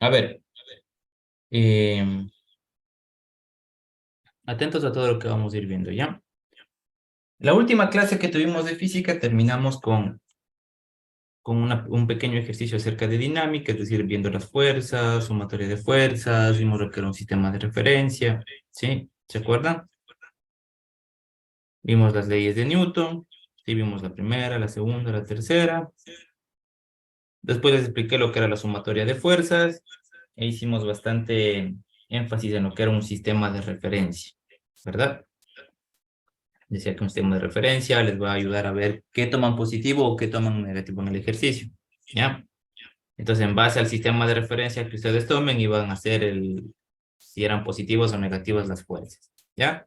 A ver, eh, atentos a todo lo que vamos a ir viendo, ¿ya? La última clase que tuvimos de física terminamos con un pequeño ejercicio acerca de dinámica, es decir, viendo las fuerzas, sumatoria de fuerzas, vimos lo que era un sistema de referencia, ¿sí? ¿Se acuerdan? Vimos las leyes de Newton, sí, vimos la primera, la segunda, la tercera. Después les expliqué lo que era la sumatoria de fuerzas e hicimos bastante énfasis en lo que era un sistema de referencia, ¿verdad? Decía que un sistema de referencia les va a ayudar a ver qué toman positivo o qué toman negativo en el ejercicio, ¿ya? Entonces, en base al sistema de referencia que ustedes tomen, iban a hacer si eran positivos o negativas las fuerzas, ¿ya?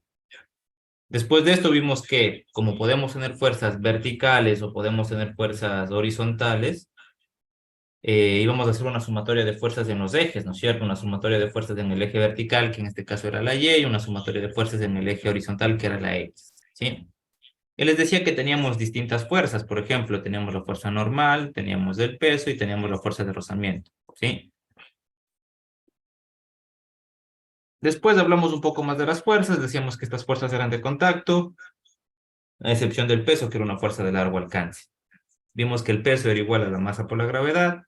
Después de esto vimos que como podemos tener fuerzas verticales o podemos tener fuerzas horizontales, íbamos a hacer una sumatoria de fuerzas en los ejes, ¿no es cierto? Una sumatoria de fuerzas en el eje vertical, que en este caso era la Y, y una sumatoria de fuerzas en el eje horizontal, que era la X, ¿sí? Y les decía que teníamos distintas fuerzas, por ejemplo, teníamos la fuerza normal, teníamos el peso y teníamos la fuerza de rozamiento, ¿sí? Después hablamos un poco más de las fuerzas, decíamos que estas fuerzas eran de contacto, a excepción del peso, que era una fuerza de largo alcance. Vimos que el peso era igual a la masa por la gravedad.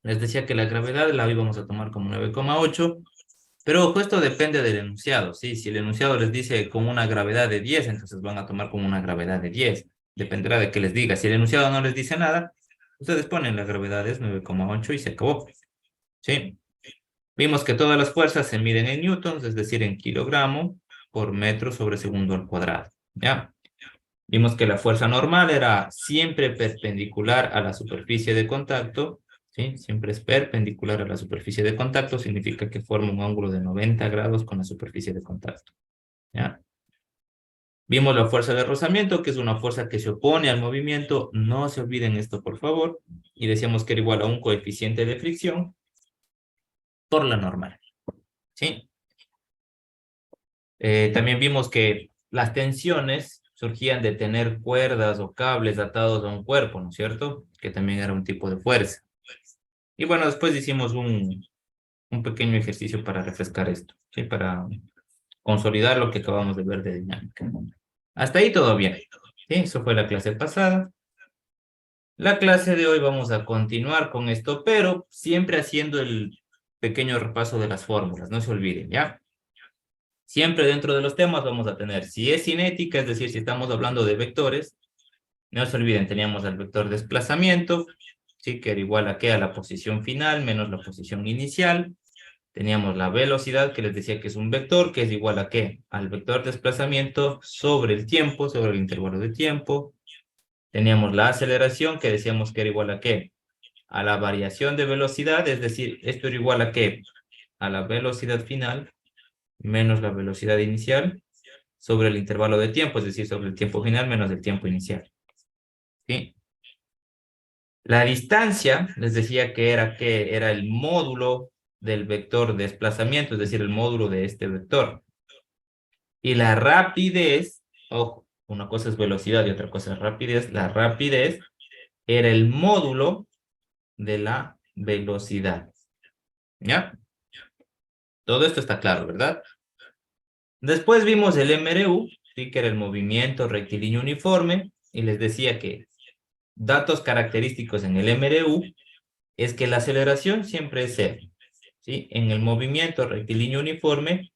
Les decía que la gravedad la íbamos a tomar como 9,8, pero ojo, esto depende del enunciado, ¿sí? Si el enunciado les dice con una gravedad de 10, entonces van a tomar como una gravedad de 10. Dependerá de qué les diga. Si el enunciado no les dice nada, ustedes ponen la gravedad es 9,8 y se acabó, ¿sí? Vimos que todas las fuerzas se miden en newtons, es decir, en kilogramo por metro sobre segundo al cuadrado, ¿ya? Vimos que la fuerza normal era siempre perpendicular a la superficie de contacto, ¿sí? Siempre es perpendicular a la superficie de contacto, significa que forma un ángulo de 90 grados con la superficie de contacto, ¿ya? Vimos la fuerza de rozamiento, que es una fuerza que se opone al movimiento, no se olviden esto, por favor, y decíamos que era igual a un coeficiente de fricción por la normal, ¿sí? También vimos que las tensiones surgían de tener cuerdas o cables atados a un cuerpo, ¿no es cierto? Que también era un tipo de fuerza. Y bueno, después hicimos un pequeño ejercicio para refrescar esto, ¿sí? Para consolidar lo que acabamos de ver de dinámica. Hasta ahí todo bien. Sí, eso fue la clase pasada. La clase de hoy vamos a continuar con esto, pero siempre haciendo el pequeño repaso de las fórmulas, no se olviden, ¿ya? Siempre dentro de los temas vamos a tener, si es cinética, es decir, si estamos hablando de vectores, no se olviden, teníamos el vector desplazamiento, ¿sí? Que era igual a qué, a la posición final menos la posición inicial. Teníamos la velocidad, que les decía que es un vector, que es igual a qué, al vector desplazamiento sobre el tiempo, sobre el intervalo de tiempo. Teníamos la aceleración, que decíamos que era igual a qué, a la variación de velocidad, es decir, esto era igual a qué, a la velocidad final menos la velocidad inicial sobre el intervalo de tiempo, es decir, sobre el tiempo final menos el tiempo inicial. ¿Sí? La distancia, les decía que era el módulo del vector desplazamiento, es decir, el módulo de este vector. Y la rapidez, ojo, una cosa es velocidad y otra cosa es rapidez. La rapidez era el módulo de la velocidad. ¿Ya? Todo esto está claro, ¿verdad? Después vimos el MRU, ¿sí? Que era el movimiento rectilíneo uniforme, y les decía que datos característicos en el MRU es que la aceleración siempre es cero, ¿sí? En el movimiento rectilíneo uniforme,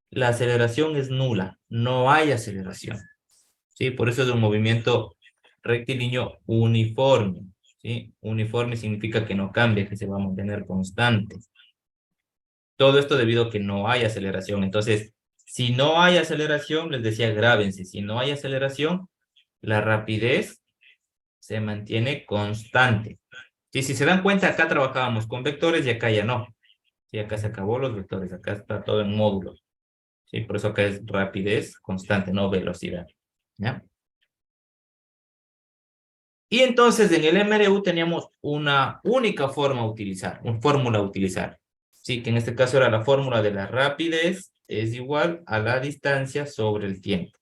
la aceleración es nula, no hay aceleración, ¿sí? Por eso es un movimiento rectilíneo uniforme, ¿sí? Uniforme significa que no cambia, que se va a mantener constante. Todo esto debido a que no hay aceleración. Entonces, si no hay aceleración, les decía, grábense, si no hay aceleración, la rapidez se mantiene constante. Sí, si se dan cuenta, acá trabajábamos con vectores y acá ya no. Sí, acá se acabó los vectores, acá está todo en módulos. Sí, por eso acá es rapidez constante, no velocidad. ¿Ya? Y entonces en el MRU teníamos una única forma a utilizar, una fórmula a utilizar. Sí, que en este caso era la fórmula de la rapidez es igual a la distancia sobre el tiempo.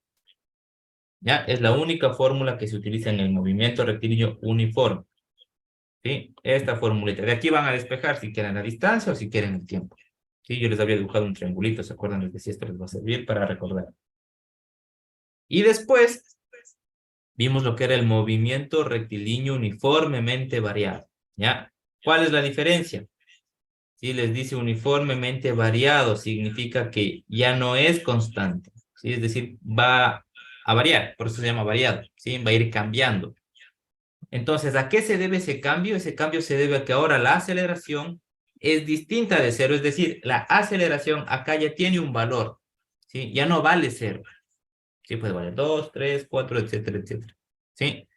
¿Ya? Es la única fórmula que se utiliza en el movimiento rectilíneo uniforme. ¿sí? Esta formulita. De aquí van a despejar si quieren la distancia o si quieren el tiempo. ¿Sí? Yo les había dibujado un triangulito, ¿se acuerdan? Les decía, esto les va a servir para recordar. Y después vimos lo que era el movimiento rectilíneo uniformemente variado, ¿ya? ¿Cuál es la diferencia? Si les dice uniformemente variado, significa que ya no es constante, ¿sí? Es decir, va a variar, por eso se llama variado, ¿sí? Va a ir cambiando. Entonces, ¿a qué se debe ese cambio? Ese cambio se debe a que ahora la aceleración es distinta de cero, es decir, la aceleración acá ya tiene un valor, ¿sí? Ya no vale cero, ¿sí? Puede valer 2, 3, 4, etcétera, etcétera, ¿sí?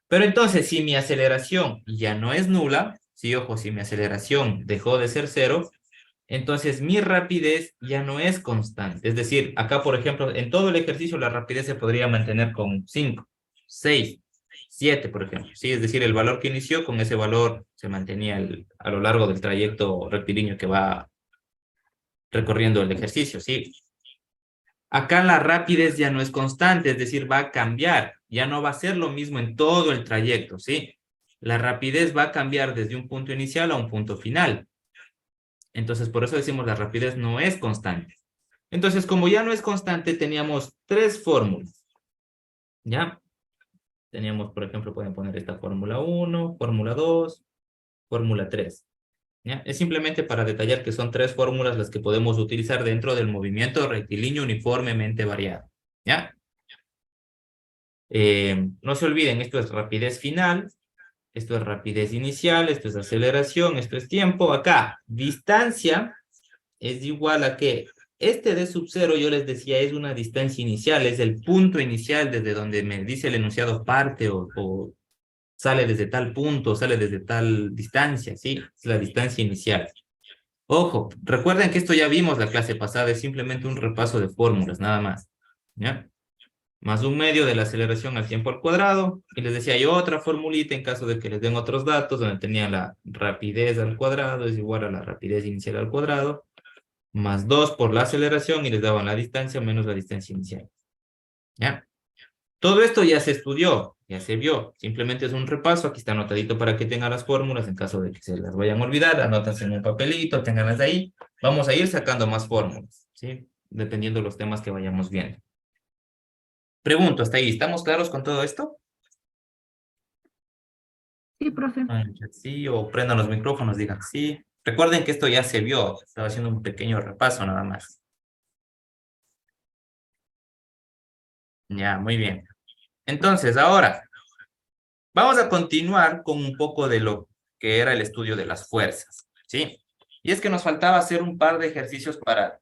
Pero entonces, si mi aceleración ya no es nula, sí, ojo, si mi aceleración dejó de ser cero, entonces mi rapidez ya no es constante. Es decir, acá, por ejemplo, en todo el ejercicio la rapidez se podría mantener con 5, 6, 7, por ejemplo. Sí, es decir, el valor que inició, con ese valor se mantenía a lo largo del trayecto rectilíneo que va recorriendo el ejercicio, ¿sí? Acá la rapidez ya no es constante, es decir, va a cambiar, ya no va a ser lo mismo en todo el trayecto, ¿sí? La rapidez va a cambiar desde un punto inicial a un punto final. Entonces, por eso decimos la rapidez no es constante. Entonces, como ya no es constante, teníamos tres fórmulas, ¿ya? Teníamos, por ejemplo, pueden poner esta fórmula 1, fórmula 2, fórmula 3, ¿ya? Es simplemente para detallar que son tres fórmulas las que podemos utilizar dentro del movimiento rectilíneo uniformemente variado, ¿ya? No se olviden, esto es rapidez final, esto es rapidez inicial, esto es aceleración, esto es tiempo. Acá, distancia es igual a que este d sub 0, yo les decía, es una distancia inicial, es el punto inicial desde donde me dice el enunciado parte o sale desde tal punto, sale desde tal distancia, ¿sí? Es la distancia inicial. Ojo, recuerden que esto ya vimos la clase pasada, es simplemente un repaso de fórmulas, nada más, ¿ya? Más un medio de la aceleración al tiempo al cuadrado, y les decía yo otra formulita en caso de que les den otros datos, donde tenía la rapidez al cuadrado es igual a la rapidez inicial al cuadrado, más 2 por la aceleración, y les daban la distancia menos la distancia inicial. ¿Ya? Todo esto ya se estudió, ya se vio, simplemente es un repaso, aquí está anotadito para que tengan las fórmulas, en caso de que se las vayan a olvidar, anótense en un papelito, ténganlas ahí, vamos a ir sacando más fórmulas, ¿sí? Dependiendo de los temas que vayamos viendo. Pregunto, ¿hasta ahí? ¿Estamos claros con todo esto? Sí, profe. Sí, o prendan los micrófonos, digan sí. Recuerden que esto ya se vio, estaba haciendo un pequeño repaso nada más. Ya, muy bien. Entonces, ahora, vamos a continuar con un poco de lo que era el estudio de las fuerzas, ¿sí? Y es que nos faltaba hacer un par de ejercicios para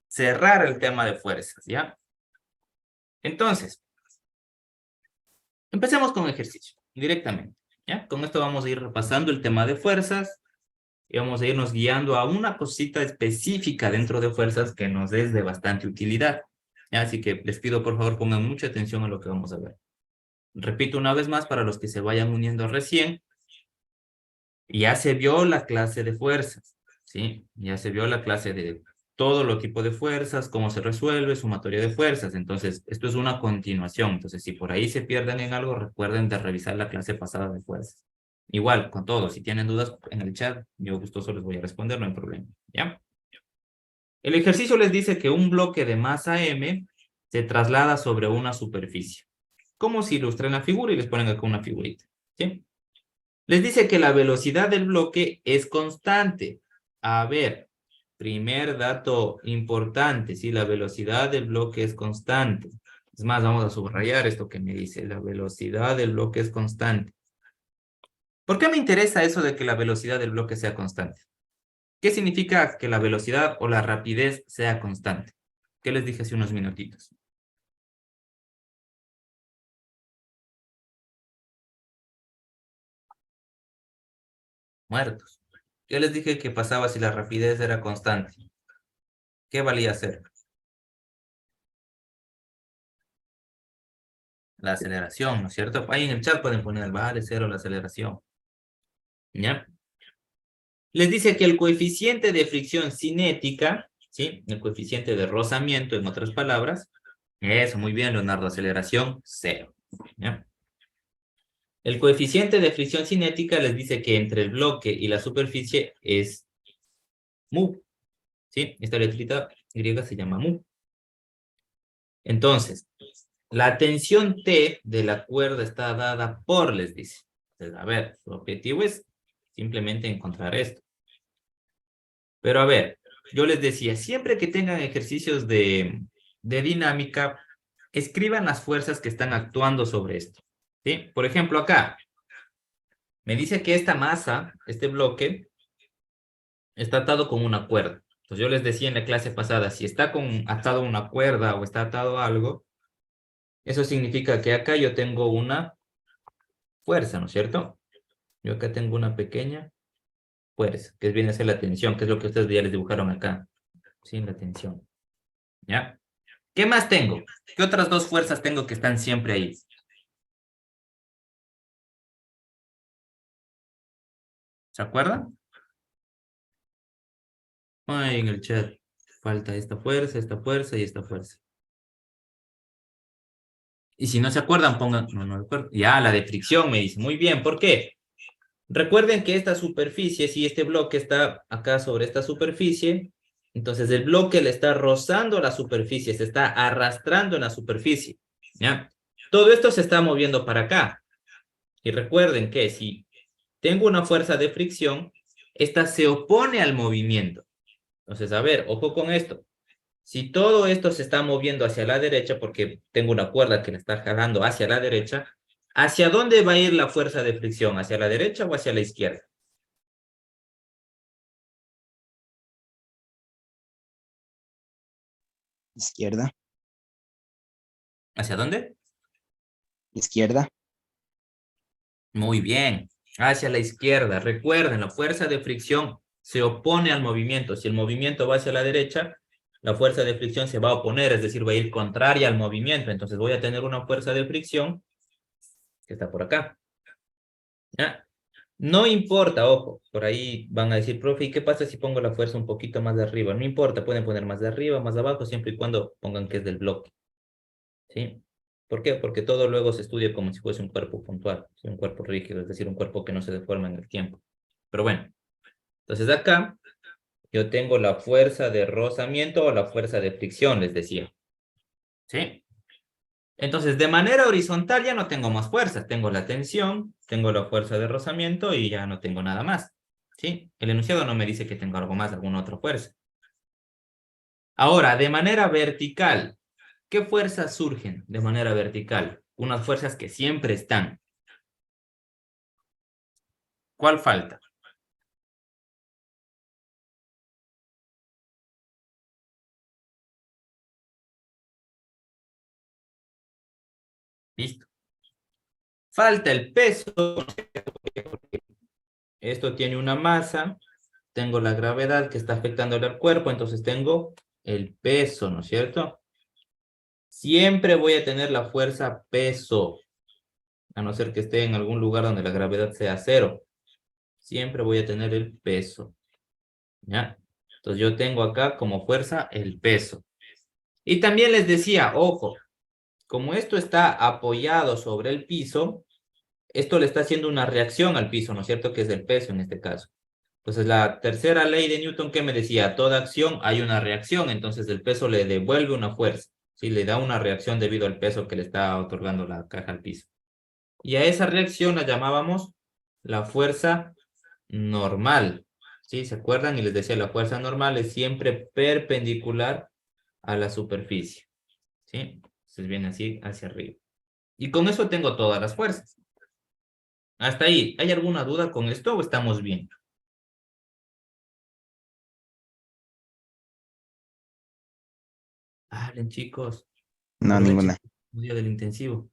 cerrar el tema de fuerzas, ¿ya? Entonces, empecemos con ejercicio, directamente, ¿ya? Con esto vamos a ir repasando el tema de fuerzas y vamos a irnos guiando a una cosita específica dentro de fuerzas que nos es de bastante utilidad, ¿ya? Así que les pido por favor pongan mucha atención a lo que vamos a ver. Repito una vez más para los que se vayan uniendo recién, ya se vio la clase de fuerzas, ¿sí? Ya se vio la clase de todo lo tipo de fuerzas, cómo se resuelve, sumatoria de fuerzas. Entonces, esto es una continuación. Entonces, si por ahí se pierden en algo, recuerden de revisar la clase pasada de fuerzas. Igual, con todo, si tienen dudas en el chat, yo gustoso les voy a responder, no hay problema, ¿ya? El ejercicio les dice que un bloque de masa M se traslada sobre una superficie. Como si ilustren la figura y les ponen acá una figurita, ¿sí? Les dice que la velocidad del bloque es constante. A ver, primer dato importante, sí, la velocidad del bloque es constante. Es más, vamos a subrayar esto que me dice, la velocidad del bloque es constante. ¿Por qué me interesa eso de que la velocidad del bloque sea constante? ¿Qué significa que la velocidad o la rapidez sea constante? ¿Qué les dije hace unos minutitos? Muertos. ¿Qué les dije que pasaba si la rapidez era constante? ¿Qué valía hacer? La aceleración, ¿no es cierto? Ahí en el chat pueden poner el vale cero la aceleración. ¿Ya? Les dice que el coeficiente de fricción cinética, ¿sí? El coeficiente de rozamiento, en otras palabras, eso, muy bien, Leonardo, aceleración, cero. ¿Ya? El coeficiente de fricción cinética les dice que entre el bloque y la superficie es mu. ¿Sí? Esta letrita griega se llama mu. Entonces, la tensión T de la cuerda está dada por, les dice. Entonces, a ver, su objetivo es simplemente encontrar esto. Pero a ver, yo les decía, siempre que tengan ejercicios de dinámica, escriban las fuerzas que están actuando sobre esto. ¿Sí? Por ejemplo, acá, me dice que esta masa, este bloque, está atado con una cuerda. Entonces yo les decía en la clase pasada, si está atado a una cuerda o está atado a algo, eso significa que acá yo tengo una fuerza, ¿no es cierto? Yo acá tengo una pequeña fuerza, que viene a ser la tensión, que es lo que ustedes ya les dibujaron acá. Sí, la tensión. ¿Ya? ¿Qué más tengo? ¿Qué otras dos fuerzas tengo que están siempre ahí? ¿Se acuerdan? Ay, en el chat. Falta esta fuerza y esta fuerza. Y si no se acuerdan, pongan, no recuerdo. Ya, la de fricción me dice. Muy bien, ¿por qué? Recuerden que esta superficie, si este bloque está acá sobre esta superficie, entonces el bloque le está rozando la superficie, se está arrastrando en la superficie, ¿ya? Todo esto se está moviendo para acá. Y recuerden que si tengo una fuerza de fricción, esta se opone al movimiento. Entonces, a ver, ojo con esto. Si todo esto se está moviendo hacia la derecha, porque tengo una cuerda que la está jalando hacia la derecha, ¿hacia dónde va a ir la fuerza de fricción? ¿Hacia la derecha o hacia la izquierda? Izquierda, ¿Hacia dónde? izquierda. Muy bien, hacia la izquierda. Recuerden, la fuerza de fricción se opone al movimiento. Si el movimiento va hacia la derecha, la fuerza de fricción se va a oponer, es decir, va a ir contraria al movimiento. Entonces voy a tener una fuerza de fricción que está por acá. ¿Ya? No importa, ojo, por ahí van a decir, profe, ¿y qué pasa si pongo la fuerza un poquito más de arriba? No importa, pueden poner más de arriba, más de abajo, siempre y cuando pongan que es del bloque. ¿Sí? ¿Por qué? Porque todo luego se estudia como si fuese un cuerpo puntual, ¿sí? Un cuerpo rígido, es decir, un cuerpo que no se deforma en el tiempo. Pero bueno, entonces acá yo tengo la fuerza de rozamiento o la fuerza de fricción, les decía. ¿Sí? Entonces, de manera horizontal ya no tengo más fuerzas. Tengo la tensión, tengo la fuerza de rozamiento y ya no tengo nada más. ¿Sí? El enunciado no me dice que tengo algo más, alguna otra fuerza. Ahora, de manera vertical, ¿qué fuerzas surgen de manera vertical? Unas fuerzas que siempre están. ¿Cuál falta? Listo. Falta el peso. Esto tiene una masa. Tengo la gravedad que está afectando al cuerpo, entonces tengo el peso, ¿no es cierto? Siempre voy a tener la fuerza peso, a no ser que esté en algún lugar donde la gravedad sea cero. Siempre voy a tener el peso, ¿ya? Entonces yo tengo acá como fuerza el peso. Y también les decía, ojo, como esto está apoyado sobre el piso, esto le está haciendo una reacción al piso, ¿no es cierto? Que es el peso en este caso. Entonces la tercera ley de Newton que me decía, a toda acción hay una reacción, entonces el peso le devuelve una fuerza, ¿sí? Le da una reacción debido al peso que le está otorgando la caja al piso. Y a esa reacción la llamábamos la fuerza normal, ¿sí? ¿Se acuerdan? Y les decía, la fuerza normal es siempre perpendicular a la superficie, ¿sí? Entonces viene así hacia arriba. Y con eso tengo todas las fuerzas. Hasta ahí, ¿hay alguna duda con esto o estamos bien? Hablen, chicos. No, Aprovechen ninguna. el día del intensivo.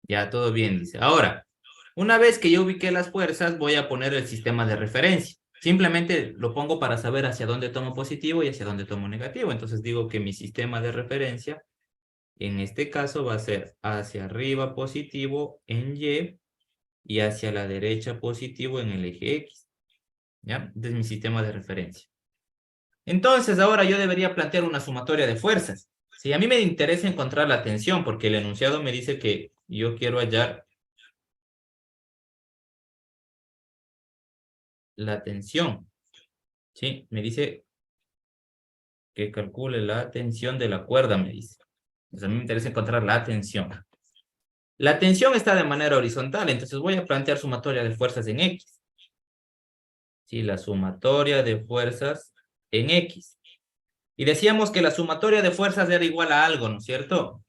Ya, todo bien, dice. Ahora, una vez que yo ubiqué las fuerzas, voy a poner el sistema de referencia. Simplemente lo pongo para saber hacia dónde tomo positivo y hacia dónde tomo negativo. Entonces digo que mi sistema de referencia, en este caso, va a ser hacia arriba positivo en y hacia la derecha positivo en el eje X. ¿Ya? Este es mi sistema de referencia. Entonces, ahora yo debería plantear una sumatoria de fuerzas. Sí, a mí me interesa encontrar la tensión porque el enunciado me dice que yo quiero hallar la tensión. Sí, me dice que calcule la tensión de la cuerda, me dice. Entonces a mí me interesa encontrar la tensión. La tensión está de manera horizontal, entonces voy a plantear sumatoria de fuerzas en X. Sí, la sumatoria de fuerzas en X. Y decíamos que la sumatoria de fuerzas era igual a algo, ¿no es cierto?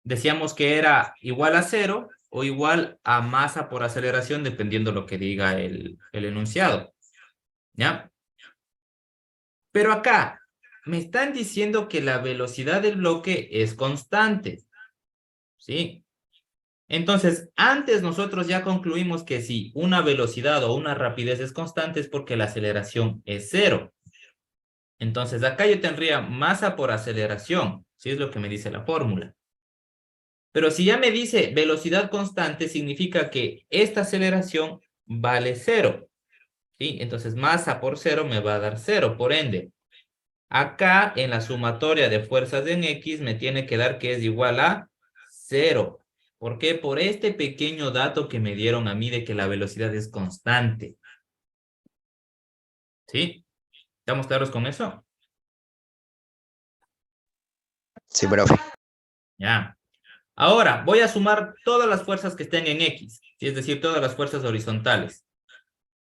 Decíamos que era igual a cero o igual a masa por aceleración, dependiendo lo que diga el enunciado. ¿Ya? Pero acá me están diciendo que la velocidad del bloque es constante. ¿Sí? Entonces, antes nosotros ya concluimos que si una velocidad o una rapidez es constante es porque la aceleración es cero. Entonces, acá yo tendría masa por aceleración, si es lo que me dice la fórmula. Pero si ya me dice velocidad constante, significa que esta aceleración vale cero. ¿Sí? Entonces, masa por cero me va a dar cero. Por ende, acá en la sumatoria de fuerzas en X me tiene que dar que es igual a cero. ¿Por qué? Por este pequeño dato que me dieron a mí de que la velocidad es constante. ¿Sí? ¿Estamos claros con eso? Sí, profe. Ya. Ahora, voy a sumar todas las fuerzas que estén en X, ¿sí? Es decir, todas las fuerzas horizontales.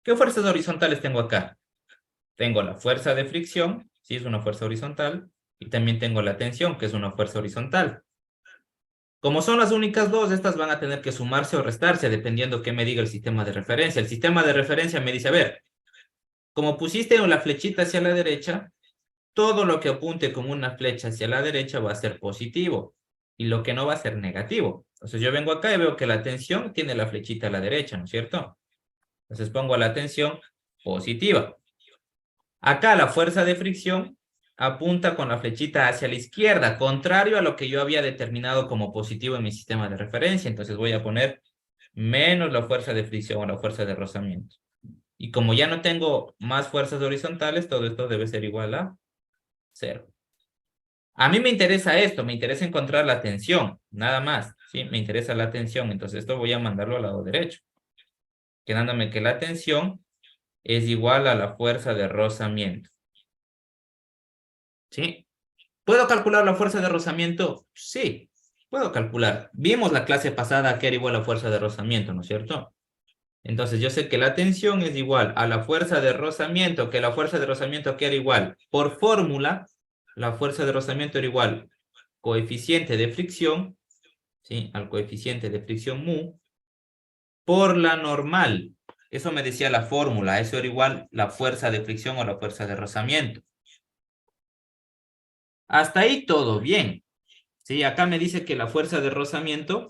¿Qué fuerzas horizontales tengo acá? Tengo la fuerza de fricción, ¿sí? Es una fuerza horizontal, y también tengo la tensión, que es una fuerza horizontal. Como son las únicas dos, estas van a tener que sumarse o restarse, dependiendo qué me diga el sistema de referencia. El sistema de referencia me dice, a ver, como pusiste la flechita hacia la derecha, todo lo que apunte con una flecha hacia la derecha va a ser positivo, y lo que no va a ser negativo. Entonces yo vengo acá y veo que la tensión tiene la flechita a la derecha, ¿no es cierto? Entonces pongo la tensión positiva. Acá la fuerza de fricción apunta con la flechita hacia la izquierda, contrario a lo que yo había determinado como positivo en mi sistema de referencia. Entonces voy a poner menos la fuerza de fricción o la fuerza de rozamiento. Y como ya no tengo más fuerzas horizontales, todo esto debe ser igual a cero. A mí me interesa esto, me interesa encontrar la tensión, nada más, ¿sí? Me interesa la tensión, entonces esto voy a mandarlo al lado derecho, quedándome que la tensión es igual a la fuerza de rozamiento, ¿sí? ¿Puedo calcular la fuerza de rozamiento? Sí, puedo calcular. Vimos la clase pasada que era igual a fuerza de rozamiento, ¿no es cierto? Entonces yo sé que la tensión es igual a la fuerza de rozamiento, que la fuerza de rozamiento que era igual. Por fórmula, la fuerza de rozamiento era igual coeficiente de fricción, ¿sí? Al coeficiente de fricción mu, por la normal. Eso me decía la fórmula, eso era igual la fuerza de fricción o la fuerza de rozamiento. Hasta ahí todo bien. Sí, acá me dice que la fuerza de rozamiento,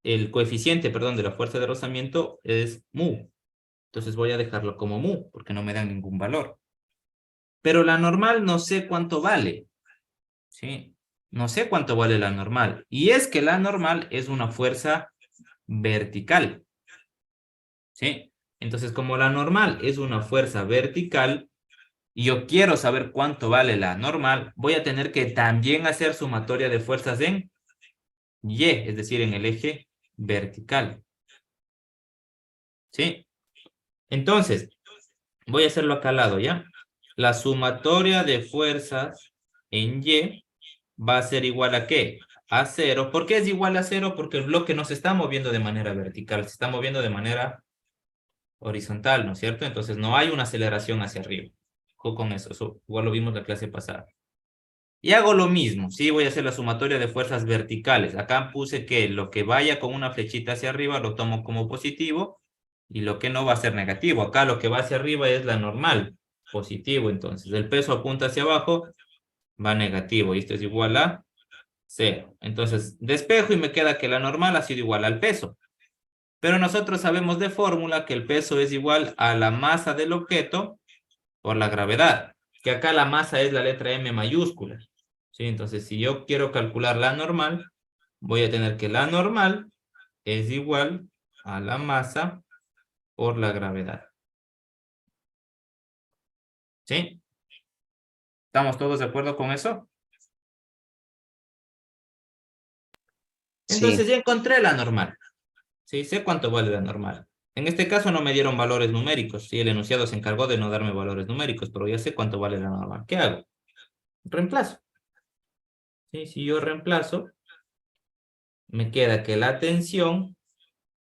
el coeficiente, perdón, de la fuerza de rozamiento es mu. Entonces voy a dejarlo como mu, porque no me dan ningún valor. Pero la normal no sé cuánto vale. ¿Sí? No sé cuánto vale la normal. Y es que la normal es una fuerza vertical. ¿Sí? Entonces, como la normal es una fuerza vertical, y yo quiero saber cuánto vale la normal, voy a tener que también hacer sumatoria de fuerzas en Y, es decir, en el eje vertical. ¿Sí? Entonces, voy a hacerlo acá al lado, ¿ya? La sumatoria de fuerzas en Y va a ser igual a ¿qué? A cero. ¿Por qué es igual a cero? Porque el bloque no se está moviendo de manera vertical, se está moviendo de manera horizontal, ¿no es cierto? Entonces no hay una aceleración hacia arriba. Ojo con eso igual lo vimos la clase pasada. Y hago lo mismo, sí, voy a hacer la sumatoria de fuerzas verticales. Acá puse que lo que vaya con una flechita hacia arriba lo tomo como positivo y lo que no va a ser negativo. Acá lo que va hacia arriba es la normal, positivo. Entonces el peso apunta hacia abajo, va negativo y esto es igual a cero. Entonces despejo y me queda que la normal ha sido igual al peso. Pero nosotros sabemos de fórmula que el peso es igual a la masa del objeto por la gravedad, que acá la masa es la letra M mayúscula. ¿Sí? Entonces, si yo quiero calcular la normal, voy a tener que la normal es igual a la masa por la gravedad. ¿Sí? ¿Estamos todos de acuerdo con eso? Entonces Sí, ya encontré la normal. Sí, sé cuánto vale la normal. En este caso no me dieron valores numéricos. Sí, el enunciado se encargó de no darme valores numéricos, pero ya sé cuánto vale la normal. ¿Qué hago? Reemplazo. Sí, si yo reemplazo, me queda que la tensión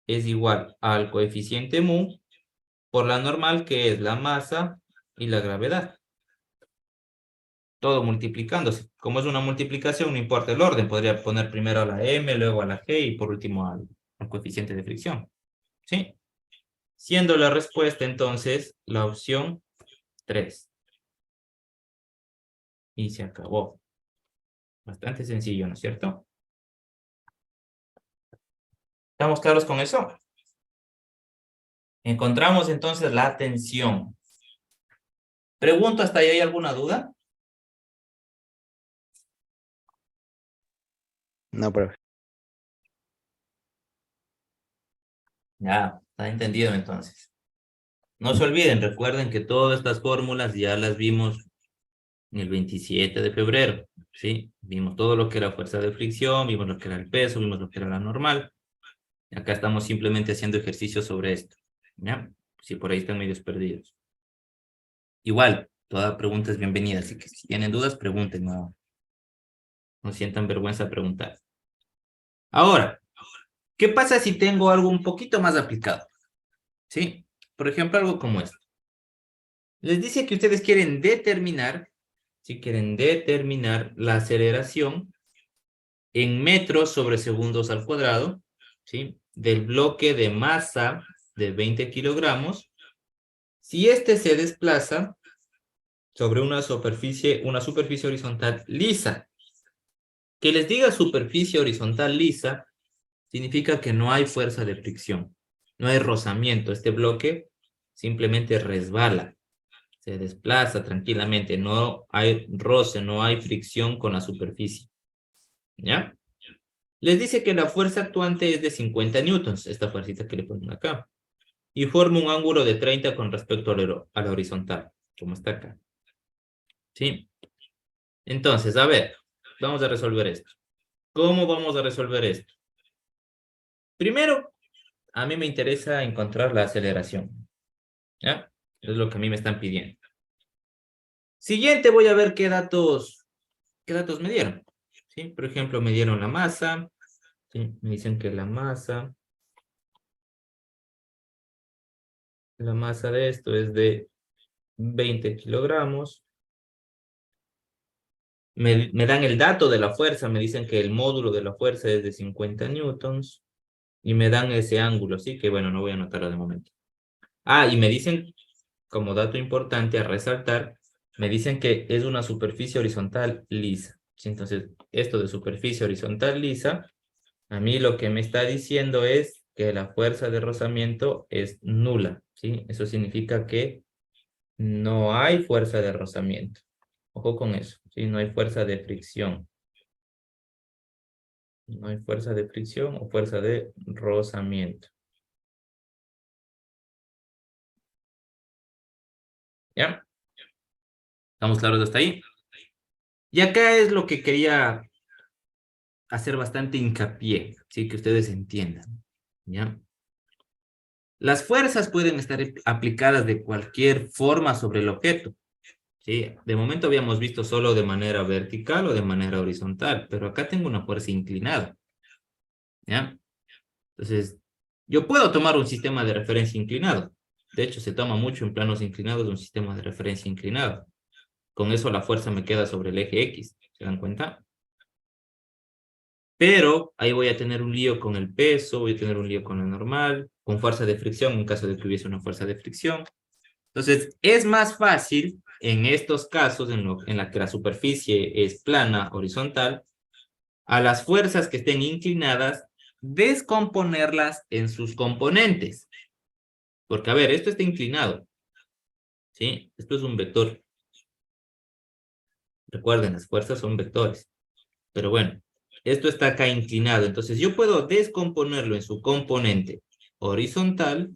es igual al coeficiente mu por la normal, que es la masa y la gravedad. Todo multiplicándose. Como es una multiplicación, no importa el orden. Podría poner primero a la m, luego a la g y por último al coeficiente de fricción. ¿Sí? Siendo la respuesta entonces la opción 3. Y se acabó. Bastante sencillo, ¿no es cierto? ¿Estamos claros con eso? Encontramos entonces la tensión. Pregunto, ¿hasta ahí hay alguna duda? no, profe. Ya, está entendido entonces. No se olviden, recuerden que todas estas fórmulas ya las vimos el 27 de febrero, ¿sí? Vimos todo lo que era fuerza de fricción, vimos lo que era el peso, vimos lo que era la normal. Acá estamos simplemente haciendo ejercicios sobre esto, ¿ya? Si por ahí están medios perdidos. Igual, toda pregunta es bienvenida, así que si tienen dudas, pregunten, no sientan vergüenza de preguntar. Ahora, ¿qué pasa si tengo algo un poquito más aplicado? ¿Sí? Por ejemplo, algo como esto. Les dice que ustedes quieren determinar, si quieren determinar la aceleración en metros sobre segundos al cuadrado, ¿sí? Del bloque de masa de 20 kilogramos, si este se desplaza sobre una superficie horizontal lisa. Que les diga superficie horizontal lisa significa que no hay fuerza de fricción, no hay rozamiento. Este bloque simplemente resbala, se desplaza tranquilamente, no hay roce, no hay fricción con la superficie. ¿Ya? Les dice que la fuerza actuante es de 50 newtons, esta fuercita que le ponen acá, y forma un ángulo de 30 con respecto a la horizontal, como está acá. ¿Sí? Entonces, a ver, vamos a resolver esto. ¿Cómo vamos a resolver esto? Primero, a mí me interesa encontrar la aceleración. ¿Ya? Es lo que a mí me están pidiendo. Siguiente, voy a ver qué datos me dieron. ¿Sí? Por ejemplo, me dieron la masa. ¿Sí? Me dicen que la masa de esto es de 20 kilogramos. Me dan el dato de la fuerza, me dicen que el módulo de la fuerza es de 50 newtons. Y me dan ese ángulo, así que bueno, no voy a anotarlo de momento. Ah, y me dicen, como dato importante a resaltar, me dicen que es una superficie horizontal lisa. ¿Sí? Entonces, esto de superficie horizontal lisa, a mí lo que me está diciendo es que la fuerza de rozamiento es nula. ¿Sí? Eso significa que no hay fuerza de rozamiento. Ojo con eso, ¿sí? No hay fuerza de fricción. No hay fuerza de fricción o fuerza de rozamiento. ¿Ya? ¿Estamos claros hasta ahí? Y acá es lo que quería hacer bastante hincapié, ¿sí? Que ustedes entiendan, ¿ya? Las fuerzas pueden estar aplicadas de cualquier forma sobre el objeto, ¿sí? De momento habíamos visto solo de manera vertical o de manera horizontal, pero acá tengo una fuerza inclinada, ¿ya? Entonces, yo puedo tomar un sistema de referencia inclinado. De hecho, se toma mucho en planos inclinados un sistema de referencia inclinado. Con eso la fuerza me queda sobre el eje X, ¿se dan cuenta? Pero ahí voy a tener un lío con el peso, voy a tener un lío con la normal, con fuerza de fricción en caso de que hubiese una fuerza de fricción. Entonces, es más fácil en estos casos en la que la superficie es plana, horizontal, a las fuerzas que estén inclinadas, descomponerlas en sus componentes. Porque, a ver, esto está inclinado, ¿sí? Esto es un vector. Recuerden, las fuerzas son vectores. Pero bueno, esto está acá inclinado. Entonces yo puedo descomponerlo en su componente horizontal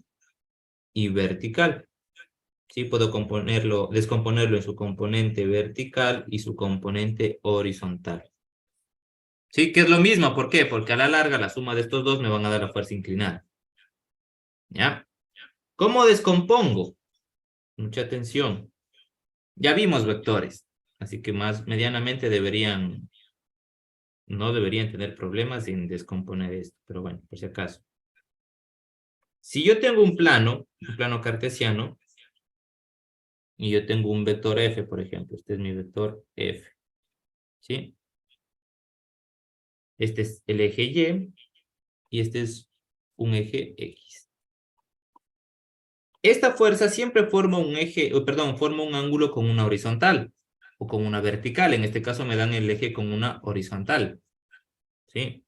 y vertical. Sí, puedo descomponerlo en su componente vertical y su componente horizontal. Sí, que es lo mismo. ¿Por qué? Porque a la larga la suma de estos dos me van a dar la fuerza inclinada. ¿Ya? ¿Cómo descompongo? Mucha atención. Ya vimos vectores, así que más medianamente no deberían tener problemas en descomponer esto, pero bueno, por si acaso. Si yo tengo un plano cartesiano, y yo tengo un vector f, por ejemplo, este es mi vector f, ¿sí? Este es el eje y, y este es un eje x. Esta fuerza siempre forma un eje, perdón, forma un ángulo con una horizontal, o con una vertical. En este caso me dan el eje con una horizontal, ¿sí?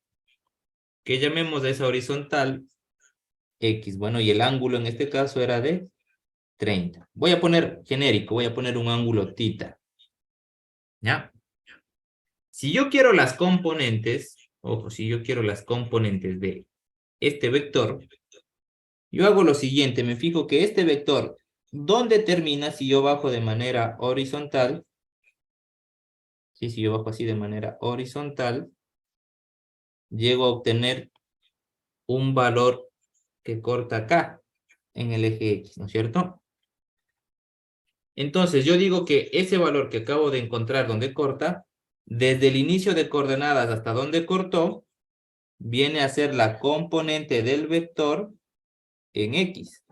Que llamemos a esa horizontal X. Bueno, y el ángulo en este caso era de 30. Voy a poner genérico, voy a poner un ángulo θ. ¿Ya? Si yo quiero las componentes, ojo, si yo quiero las componentes de este vector, yo hago lo siguiente, me fijo que este vector, ¿dónde termina si yo bajo de manera horizontal? Sí, si yo bajo así de manera horizontal, llego a obtener un valor que corta acá, en el eje X, ¿no es cierto? Entonces, yo digo que ese valor que acabo de encontrar donde corta, desde el inicio de coordenadas hasta donde cortó, viene a ser la componente del vector en X.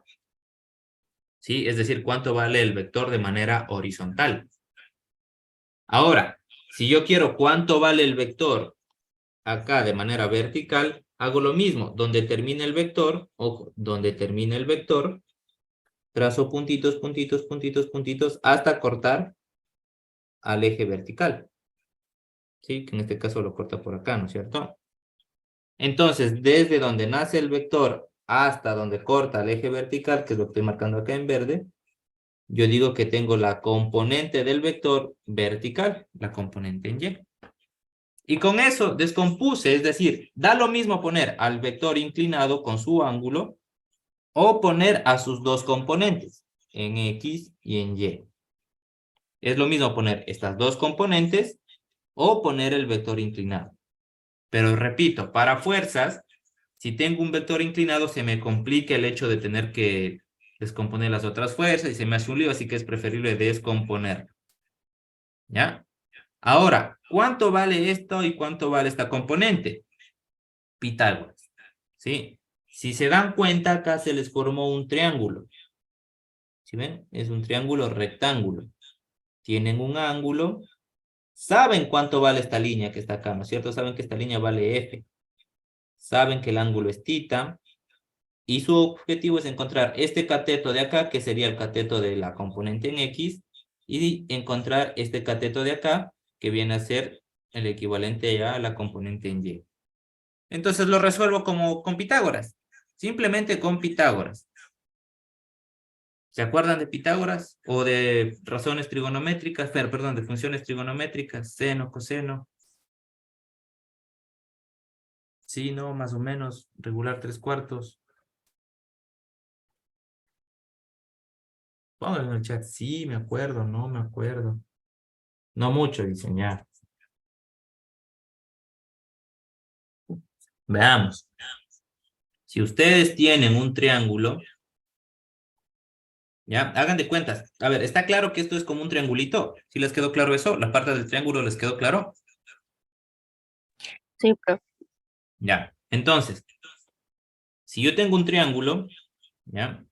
¿Sí? Es decir, cuánto vale el vector de manera horizontal. Ahora, si yo quiero cuánto vale el vector acá de manera vertical, hago lo mismo. Donde termina el vector, ojo, donde termina el vector, trazo puntitos, puntitos, puntitos, puntitos, hasta cortar al eje vertical. ¿Sí? Que en este caso lo corta por acá, ¿no es cierto? Entonces, desde donde nace el vector hasta donde corta el eje vertical, que es lo que estoy marcando acá en verde, yo digo que tengo la componente del vector vertical, la componente en Y. Y con eso descompuse, es decir, da lo mismo poner al vector inclinado con su ángulo o poner a sus dos componentes, en X y en Y. Es lo mismo poner estas dos componentes o poner el vector inclinado. Pero repito, para fuerzas, si tengo un vector inclinado, se me complica el hecho de tener que descomponer las otras fuerzas y se me hace un lío, así que es preferible descomponer. ¿Ya? Ahora, ¿cuánto vale esto y cuánto vale esta componente? Pitágoras. ¿Sí? Si se dan cuenta, acá se les formó un triángulo. ¿Sí ven? Es un triángulo rectángulo. Tienen un ángulo. Saben cuánto vale esta línea que está acá, ¿no es cierto? Saben que esta línea vale F. Saben que el ángulo es θ. Y su objetivo es encontrar este cateto de acá, que sería el cateto de la componente en X, y encontrar este cateto de acá, que viene a ser el equivalente a la componente en Y. Entonces lo resuelvo como con Pitágoras, simplemente con Pitágoras. ¿Se acuerdan de Pitágoras? O de razones trigonométricas, perdón, de funciones trigonométricas, seno, coseno. Sí, no, más o menos, regular 3/4. Pónganlo en el chat, sí, me acuerdo, no me acuerdo. No mucho, dicen ya. Veamos. Si ustedes tienen un triángulo, ya, hagan de cuentas. A ver, ¿está claro que esto es como un triangulito? ¿Sí les quedó claro eso? ¿La parte del triángulo les quedó claro? Sí, profe. Ya. Entonces, si yo tengo un triángulo, ya,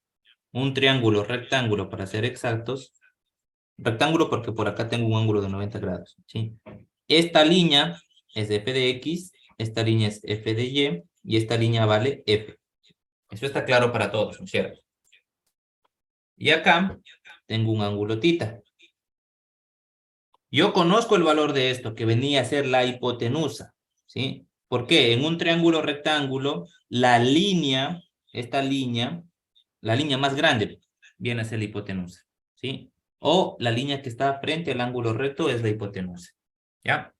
un triángulo rectángulo para ser exactos, rectángulo porque por acá tengo un ángulo de 90 grados, ¿sí? Esta línea es f de x, esta línea es f de y esta línea vale f. Eso está claro para todos, ¿no es cierto? Y acá tengo un ángulo θ. Yo conozco el valor de esto, que venía a ser la hipotenusa, ¿sí? ¿Por qué? En un triángulo rectángulo, la línea, esta línea, la línea más grande viene a ser la hipotenusa, ¿sí? O la línea que está frente al ángulo recto es la hipotenusa, ¿ya?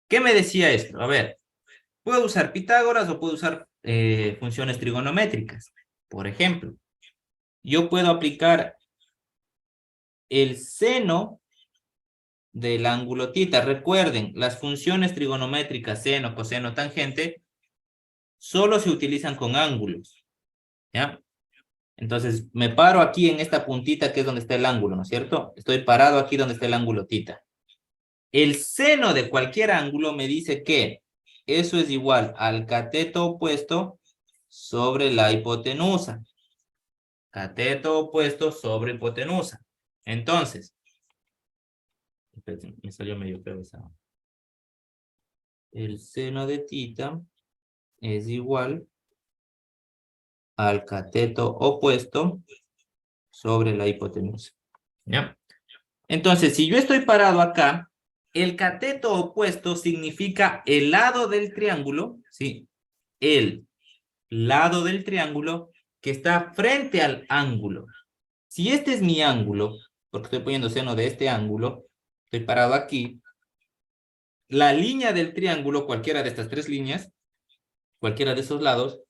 ¿Qué me decía esto? A ver, puedo usar Pitágoras o puedo usar funciones trigonométricas. Por ejemplo, yo puedo aplicar el seno del ángulo θ. Recuerden, las funciones trigonométricas seno, coseno, tangente solo se utilizan con ángulos, ¿ya? Entonces, me paro aquí en esta puntita que es donde está el ángulo, ¿no es cierto? Estoy parado aquí donde está el ángulo θ. El seno de cualquier ángulo me dice que eso es igual al cateto opuesto sobre la hipotenusa. Cateto opuesto sobre hipotenusa. Entonces, me salió medio feo esa. El seno de θ es igual al cateto opuesto sobre la hipotenusa. ¿Ya? Entonces, si yo estoy parado acá, el cateto opuesto significa el lado del triángulo, ¿sí? El lado del triángulo que está frente al ángulo. Si este es mi ángulo, porque estoy poniendo seno de este ángulo, estoy parado aquí, la línea del triángulo, cualquiera de estas tres líneas, cualquiera de esos lados,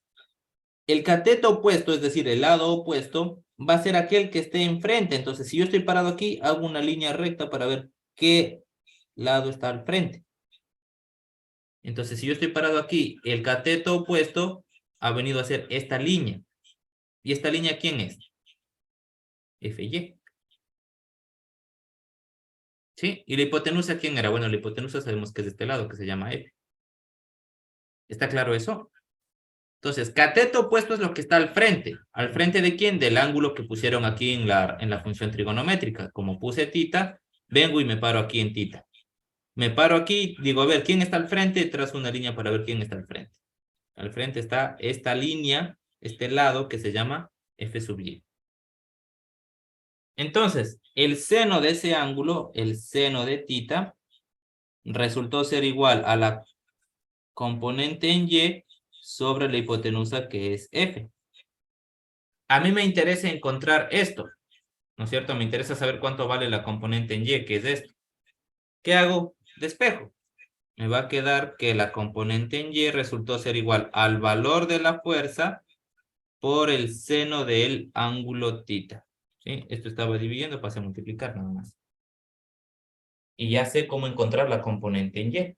el cateto opuesto, es decir, el lado opuesto, va a ser aquel que esté enfrente. Entonces, si yo estoy parado aquí, hago una línea recta para ver qué lado está al frente. Entonces, si yo estoy parado aquí, el cateto opuesto ha venido a ser esta línea. ¿Y esta línea quién es? FY. ¿Sí? ¿Y la hipotenusa quién era? Bueno, la hipotenusa sabemos que es de este lado, que se llama F. ¿Está claro eso? Entonces, cateto opuesto es lo que está al frente. ¿Al frente de quién? Del ángulo que pusieron aquí en la función trigonométrica. Como puse θ, vengo y me paro aquí en θ. Me paro aquí, digo, a ver, ¿quién está al frente? Trazo una línea para ver quién está al frente. Al frente está esta línea, este lado que se llama F sub Y. Entonces, el seno de ese ángulo, el seno de θ, resultó ser igual a la componente en Y sobre la hipotenusa que es F. A mí me interesa encontrar esto, ¿no es cierto? Me interesa saber cuánto vale la componente en Y, que es esto. ¿Qué hago? Despejo. Me va a quedar que la componente en Y resultó ser igual al valor de la fuerza por el seno del ángulo θ. ¿Sí? Esto estaba dividiendo, pasé a multiplicar nada más. Y ya sé cómo encontrar la componente en Y.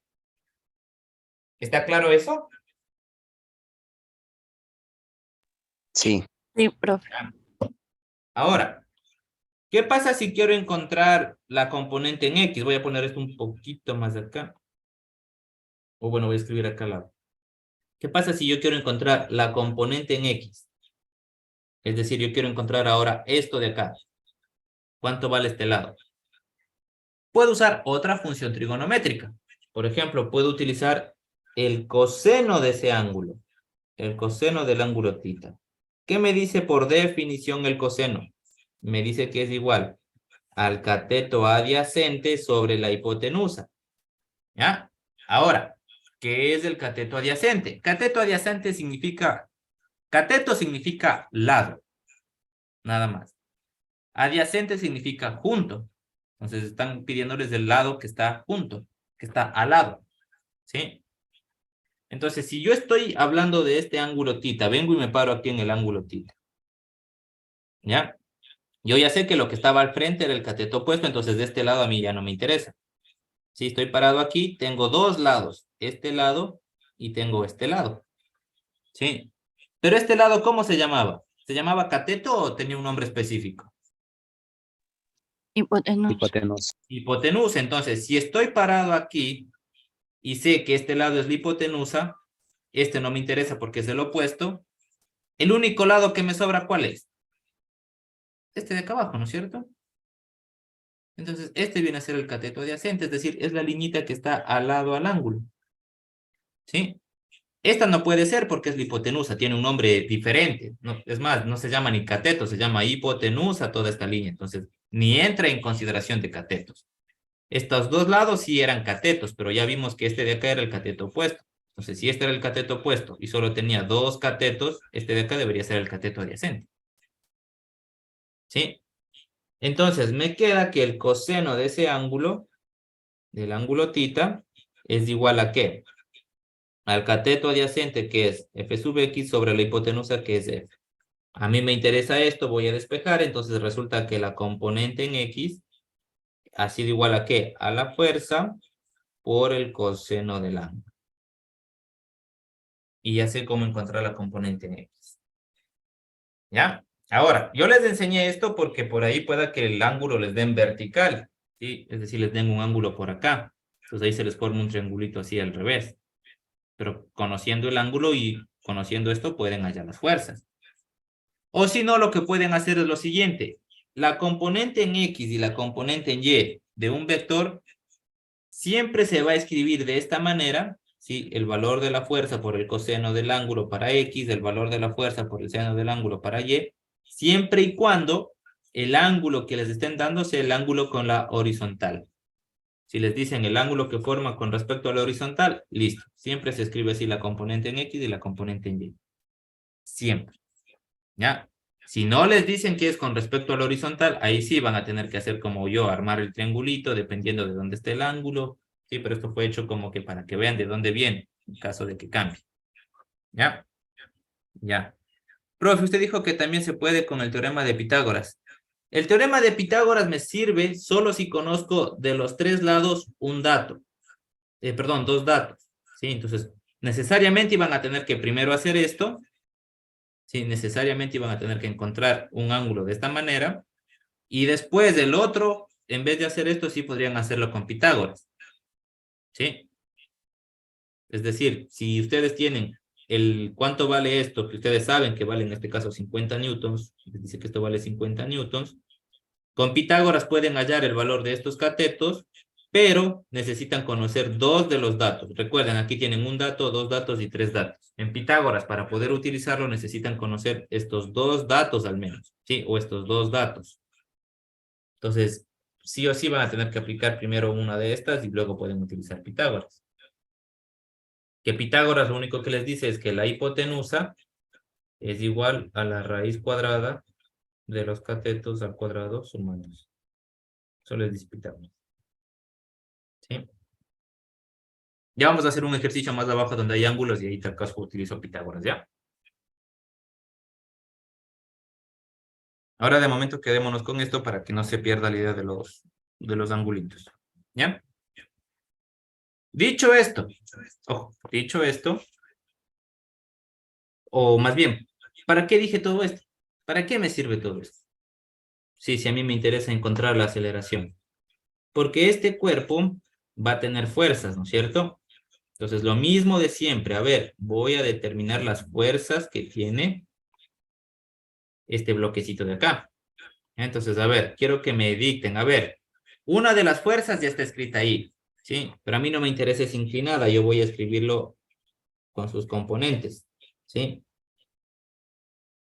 ¿Está claro eso? Sí, Sí, profe. Ahora, ¿qué pasa si quiero encontrar la componente en X? Voy a poner esto un poquito más acá. O bueno, voy a escribir acá al lado. ¿Qué pasa si yo quiero encontrar la componente en X? Es decir, yo quiero encontrar ahora esto de acá. ¿Cuánto vale este lado? Puedo usar otra función trigonométrica. Por ejemplo, puedo utilizar el coseno de ese ángulo. El coseno del ángulo θ. ¿Qué me dice por definición el coseno? Me dice que es igual al cateto adyacente sobre la hipotenusa. ¿Ya? Ahora, ¿qué es el cateto adyacente? Cateto adyacente significa, cateto significa lado, nada más. Adyacente significa junto. Entonces están pidiéndoles del lado que está junto, que está al lado. ¿Sí? Entonces, si yo estoy hablando de este ángulo θ, vengo y me paro aquí en el ángulo θ. ¿Ya? Yo ya sé que lo que estaba al frente era el cateto opuesto, entonces de este lado a mí ya no me interesa. Si estoy parado aquí, tengo dos lados, este lado y tengo este lado. ¿Sí? Pero este lado, ¿cómo se llamaba? ¿Se llamaba cateto o tenía un nombre específico? Hipotenusa. hipotenusa. Hipotenusa. Entonces, si estoy parado aquí y sé que este lado es la hipotenusa, este no me interesa porque es el opuesto, el único lado que me sobra, ¿cuál es? Este de acá abajo, ¿no es cierto? Entonces, este viene a ser el cateto adyacente, es decir, es la liñita que está al lado al ángulo. ¿Sí? Esta no puede ser porque es la hipotenusa, tiene un nombre diferente. No, es más, no se llama ni cateto, se llama hipotenusa toda esta línea. Entonces, ni entra en consideración de catetos. Estos dos lados sí eran catetos, pero ya vimos que este de acá era el cateto opuesto. Entonces, si este era el cateto opuesto y solo tenía dos catetos, este de acá debería ser el cateto adyacente. ¿Sí? Entonces, me queda que el coseno de ese ángulo, del ángulo θ, es igual a ¿qué? Al cateto adyacente, que es f sub x, sobre la hipotenusa, que es f. A mí me interesa esto, voy a despejar, entonces resulta que la componente en x ha sido igual a ¿qué? A la fuerza por el coseno del ángulo. Y ya sé cómo encontrar la componente en X. ¿Ya? Ahora, yo les enseñé esto porque por ahí pueda que el ángulo les den vertical, ¿sí? Es decir, les den un ángulo por acá. Entonces ahí se les forma un triangulito así al revés. Pero conociendo el ángulo y conociendo esto pueden hallar las fuerzas. O si no, lo que pueden hacer es lo siguiente. La componente en X y la componente en Y de un vector siempre se va a escribir de esta manera, ¿sí? El valor de la fuerza por el coseno del ángulo para X, el valor de la fuerza por el seno del ángulo para Y, siempre y cuando el ángulo que les estén dando sea el ángulo con la horizontal. Si les dicen el ángulo que forma con respecto a la horizontal, listo. Siempre se escribe así la componente en X y la componente en Y. Siempre. ¿Ya? Si no les dicen que es con respecto a la horizontal, ahí sí van a tener que hacer como yo, armar el triangulito dependiendo de dónde esté el ángulo. Sí, pero esto fue hecho como que para que vean de dónde viene, en caso de que cambie. ¿Ya? Ya. Profe, usted dijo que también se puede con el teorema de Pitágoras. El teorema de Pitágoras me sirve solo si conozco de los tres lados un dato. Perdón, dos datos. ¿Sí? Entonces, necesariamente iban a tener que primero hacer esto. Sí, necesariamente iban a tener que encontrar un ángulo de esta manera. Y después del otro, en vez de hacer esto, sí podrían hacerlo con Pitágoras. ¿Sí? Es decir, si ustedes tienen el cuánto vale esto, que ustedes saben que vale en este caso 50 newtons, dice que esto vale 50 newtons, con Pitágoras pueden hallar el valor de estos catetos, pero necesitan conocer dos de los datos. Recuerden, aquí tienen un dato, dos datos y tres datos. En Pitágoras, para poder utilizarlo, necesitan conocer estos dos datos al menos, ¿sí? O estos dos datos. Entonces, sí o sí van a tener que aplicar primero una de estas y luego pueden utilizar Pitágoras. Que Pitágoras lo único que les dice es que la hipotenusa es igual a la raíz cuadrada de los catetos al cuadrado sumados. Eso les dice Pitágoras. ¿Sí? Ya vamos a hacer un ejercicio más abajo donde hay ángulos y ahí tal caso utilizo Pitágoras, ¿ya? Ahora de momento quedémonos con esto para que no se pierda la idea de los angulitos. ¿Ya? Dicho esto, ojo, dicho esto, o más bien, ¿para qué dije todo esto? ¿Para qué me sirve todo esto? Sí, si a mí me interesa encontrar la aceleración. Porque este cuerpo va a tener fuerzas, ¿no es cierto? Entonces, lo mismo de siempre. A ver, voy a determinar las fuerzas que tiene este bloquecito de acá. Entonces, a ver, quiero que me dicten. A ver, una de las fuerzas ya está escrita ahí, ¿sí? Pero a mí no me interesa es inclinada. Yo voy a escribirlo con sus componentes, ¿sí?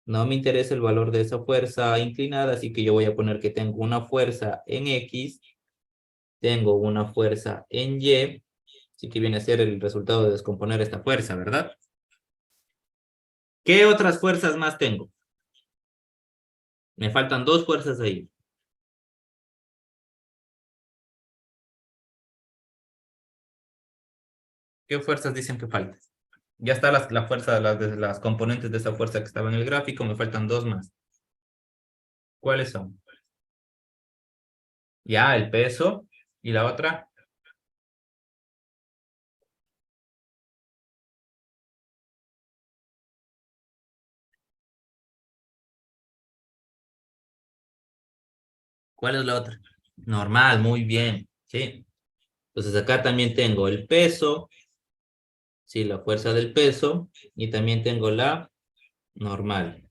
No me interesa el valor de esa fuerza inclinada, así que yo voy a poner que tengo una fuerza en X, tengo una fuerza en Y, así que viene a ser el resultado de descomponer esta fuerza, ¿verdad? ¿Qué otras fuerzas más tengo? Me faltan dos fuerzas ahí. ¿Qué fuerzas dicen que faltan? Ya está la fuerza, las componentes de esa fuerza que estaba en el gráfico, me faltan dos más. ¿Cuáles son? Ya, el peso. ¿Y la otra? ¿Cuál es la otra? Normal, muy bien. Sí. Entonces acá también tengo el peso, sí, la fuerza del peso, y también tengo la normal.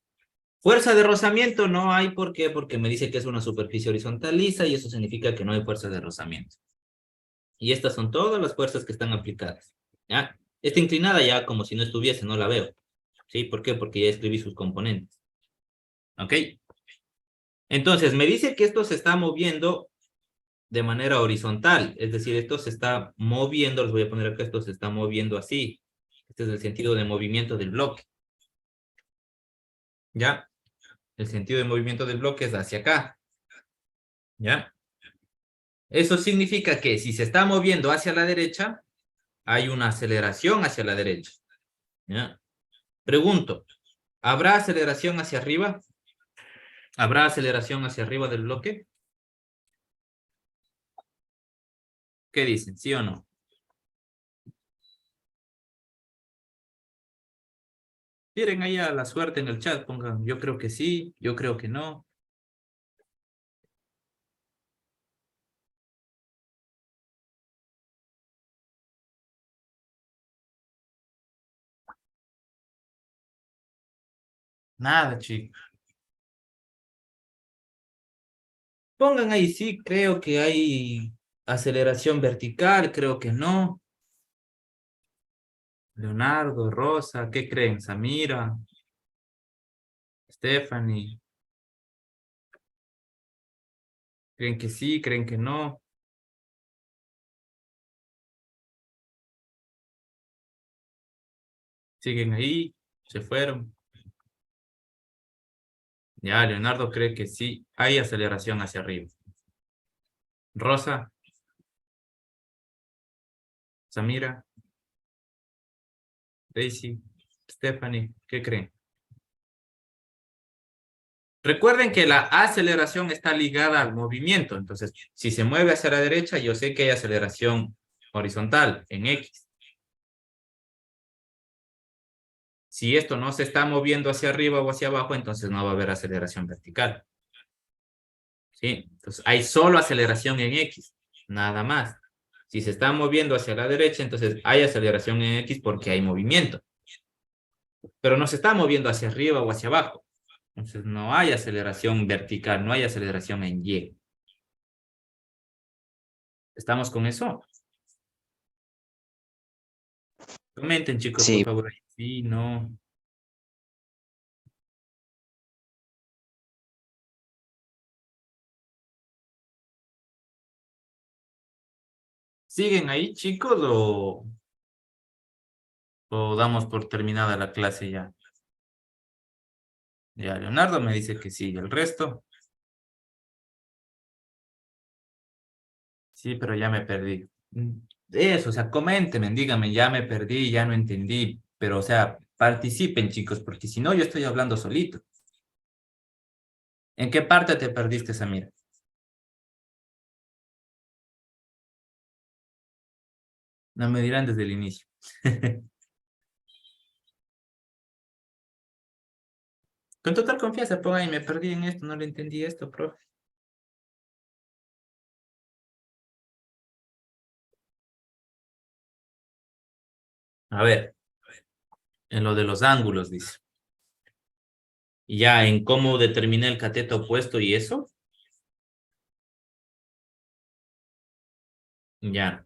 Fuerza de rozamiento no hay, ¿por qué? Porque me dice que es una superficie horizontal lisa y eso significa que no hay fuerza de rozamiento. Y estas son todas las fuerzas que están aplicadas. ¿Ya? Esta inclinada ya como si no estuviese, no la veo. ¿Sí? ¿Por qué? Porque ya escribí sus componentes. ¿Ok? Entonces, me dice que esto se está moviendo de manera horizontal. Es decir, esto se está moviendo, les voy a poner acá, esto se está moviendo así. Este es el sentido de movimiento del bloque. ¿Ya? El sentido de movimiento del bloque es hacia acá. ¿Ya? Eso significa que si se está moviendo hacia la derecha, hay una aceleración hacia la derecha. ¿Ya? Pregunto, ¿habrá aceleración hacia arriba? ¿Habrá aceleración hacia arriba del bloque? ¿Qué dicen? ¿Sí o no? Tiren ahí a la suerte en el chat, pongan, yo creo que sí, yo creo que no. Nada, chicos. Pongan ahí sí, creo que hay aceleración vertical, creo que no. Leonardo, Rosa, ¿qué creen? Samira, Stephanie, ¿creen que sí? ¿Creen que no? ¿Siguen ahí? ¿Se fueron? Ya, Leonardo cree que sí, hay aceleración hacia arriba. Rosa, Samira, Daisy, Stephanie, ¿qué creen? Recuerden que la aceleración está ligada al movimiento, entonces si se mueve hacia la derecha, yo sé que hay aceleración horizontal en X. Si esto no se está moviendo hacia arriba o hacia abajo, entonces no va a haber aceleración vertical. ¿Sí? Entonces hay solo aceleración en X, nada más. Si se está moviendo hacia la derecha, entonces hay aceleración en X porque hay movimiento. Pero no se está moviendo hacia arriba o hacia abajo. Entonces no hay aceleración vertical, no hay aceleración en Y. ¿Estamos con eso? Comenten, chicos, por Sí, favor. Sí, no. ¿Siguen ahí, chicos, o damos por terminada la clase ya? Ya, Leonardo me dice que sí, y el resto, sí, pero ya me perdí. Eso, o sea, coméntenme, díganme, ya me perdí, ya no entendí, pero, o sea, participen, chicos, porque si no, yo estoy hablando solito. ¿En qué parte te perdiste, Samir? No me dirán desde el inicio. Con total confianza, pongan ahí, me perdí en esto, no le entendí esto, profe. A ver, en lo de los ángulos, dice. Y ya, en cómo determiné el cateto opuesto y eso, ya.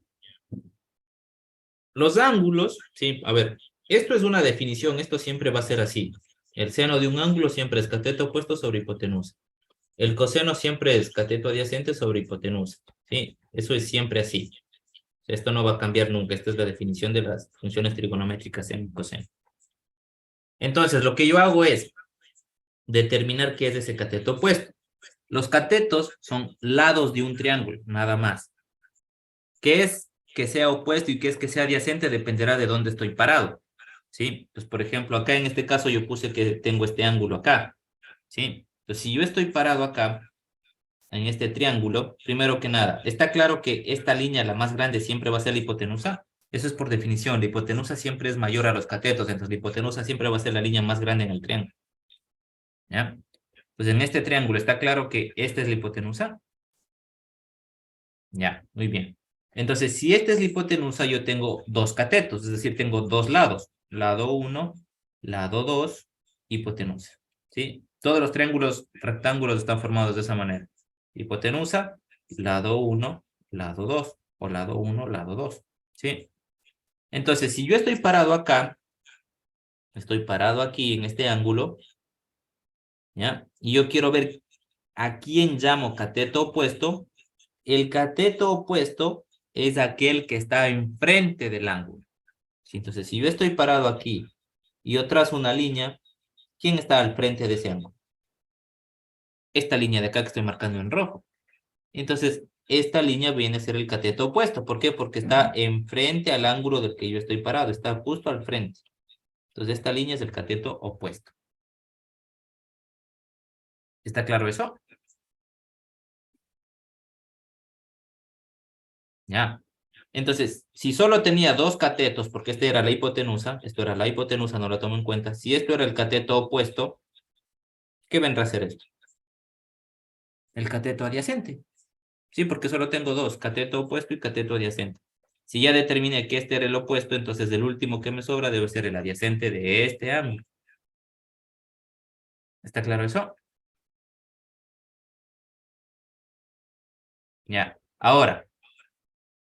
Los ángulos, sí, a ver, esto es una definición, esto siempre va a ser así. El seno de un ángulo siempre es cateto opuesto sobre hipotenusa. El coseno siempre es cateto adyacente sobre hipotenusa. ¿Sí? Eso es siempre así. Esto no va a cambiar nunca. Esta es la definición de las funciones trigonométricas en coseno. Entonces, lo que yo hago es determinar qué es ese cateto opuesto. Los catetos son lados de un triángulo, nada más. ¿Qué es que sea opuesto y qué es que sea adyacente? Dependerá de dónde estoy parado. ¿Sí? Pues, por ejemplo, acá en este caso yo puse que tengo este ángulo acá. ¿Sí? Entonces, si yo estoy parado acá, en este triángulo, primero que nada, está claro que esta línea, la más grande, siempre va a ser la hipotenusa. Eso es por definición. La hipotenusa siempre es mayor a los catetos, entonces la hipotenusa siempre va a ser la línea más grande en el triángulo. ¿Ya? Pues en este triángulo está claro que esta es la hipotenusa. Ya, muy bien. Entonces, si esta es la hipotenusa, yo tengo dos catetos, es decir, tengo dos lados. Lado 1, lado 2, hipotenusa. ¿Sí? Todos los triángulos rectángulos están formados de esa manera. Hipotenusa, lado 1, lado 2, o lado 1, lado 2. ¿Sí? Entonces, si yo estoy parado acá, estoy parado aquí en este ángulo, ¿ya? Y yo quiero ver a quién llamo cateto opuesto. El cateto opuesto es aquel que está enfrente del ángulo. ¿Sí? Entonces, si yo estoy parado aquí y yo trazo una línea, ¿quién está al frente de ese ángulo? Esta línea de acá que estoy marcando en rojo. Entonces, esta línea viene a ser el cateto opuesto. ¿Por qué? Porque está enfrente al ángulo del que yo estoy parado, está justo al frente. Entonces, esta línea es el cateto opuesto. ¿Está claro eso? Ya. Entonces, si solo tenía dos catetos, porque esta era la hipotenusa, esto era la hipotenusa, no la tomo en cuenta. Si esto era el cateto opuesto, ¿qué vendrá a ser esto? El cateto adyacente. Sí, porque solo tengo dos, cateto opuesto y cateto adyacente. Si ya determiné que este era el opuesto, entonces el último que me sobra debe ser el adyacente de este ángulo. ¿Está claro eso? Ya. Ahora,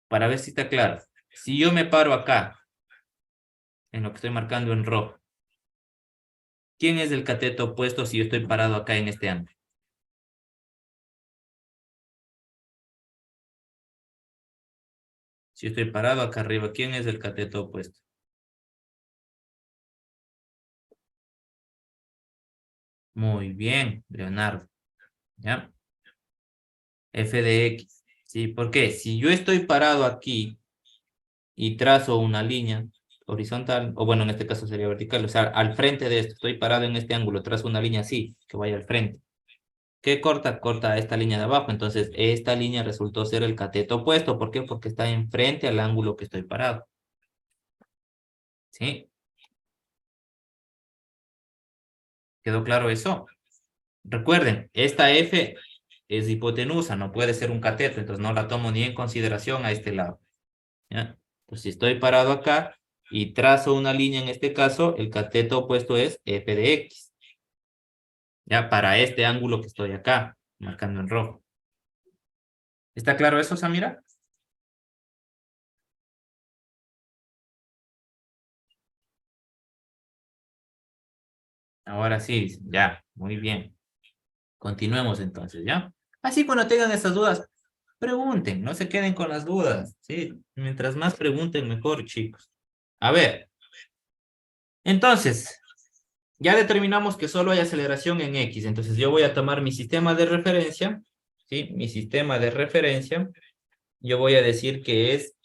para ver si está claro. Si yo me paro acá, en lo que estoy marcando en rojo, ¿quién es el cateto opuesto si yo estoy parado acá en este ángulo? Si estoy parado acá arriba, ¿quién es el cateto opuesto? Muy bien, Leonardo. ¿Ya? F de X. ¿Sí? ¿Por qué? Si yo estoy parado aquí y trazo una línea horizontal, o bueno, en este caso sería vertical, o sea, al frente de esto, estoy parado en este ángulo, trazo una línea así, que vaya al frente. ¿Qué corta? Corta esta línea de abajo. Entonces, esta línea resultó ser el cateto opuesto. ¿Por qué? Porque está enfrente al ángulo que estoy parado. ¿Sí? ¿Quedó claro eso? Recuerden, esta F es hipotenusa, no puede ser un cateto, entonces no la tomo ni en consideración a este lado. ¿Ya? Entonces, si estoy parado acá y trazo una línea en este caso, el cateto opuesto es F de X. Ya, para este ángulo que estoy acá, marcando en rojo. ¿Está claro eso, Samira? Ahora sí, ya, muy bien. Continuemos entonces, ¿ya? Así cuando tengan esas dudas, pregunten, no se queden con las dudas, ¿sí? Mientras más pregunten, mejor, chicos. A ver, entonces, ya determinamos que solo hay aceleración en X, entonces yo voy a tomar mi sistema de referencia, ¿sí? Mi sistema de referencia, yo voy a decir que es,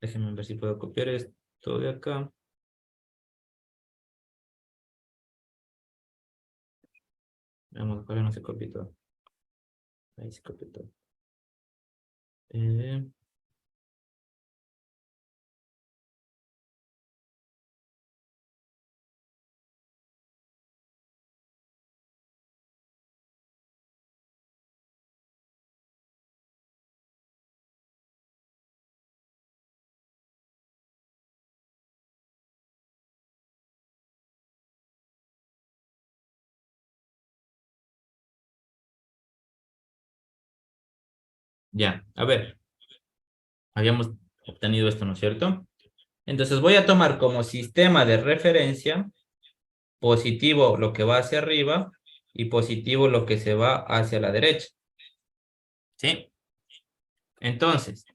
déjenme ver si puedo copiar esto de acá. Vamos, acá no se copia todo. Ahí se copia todo. Eh, ya, a ver, habíamos obtenido esto, ¿no es cierto? Entonces voy a tomar como sistema de referencia positivo lo que va hacia arriba y positivo lo que se va hacia la derecha. ¿Sí? Entonces,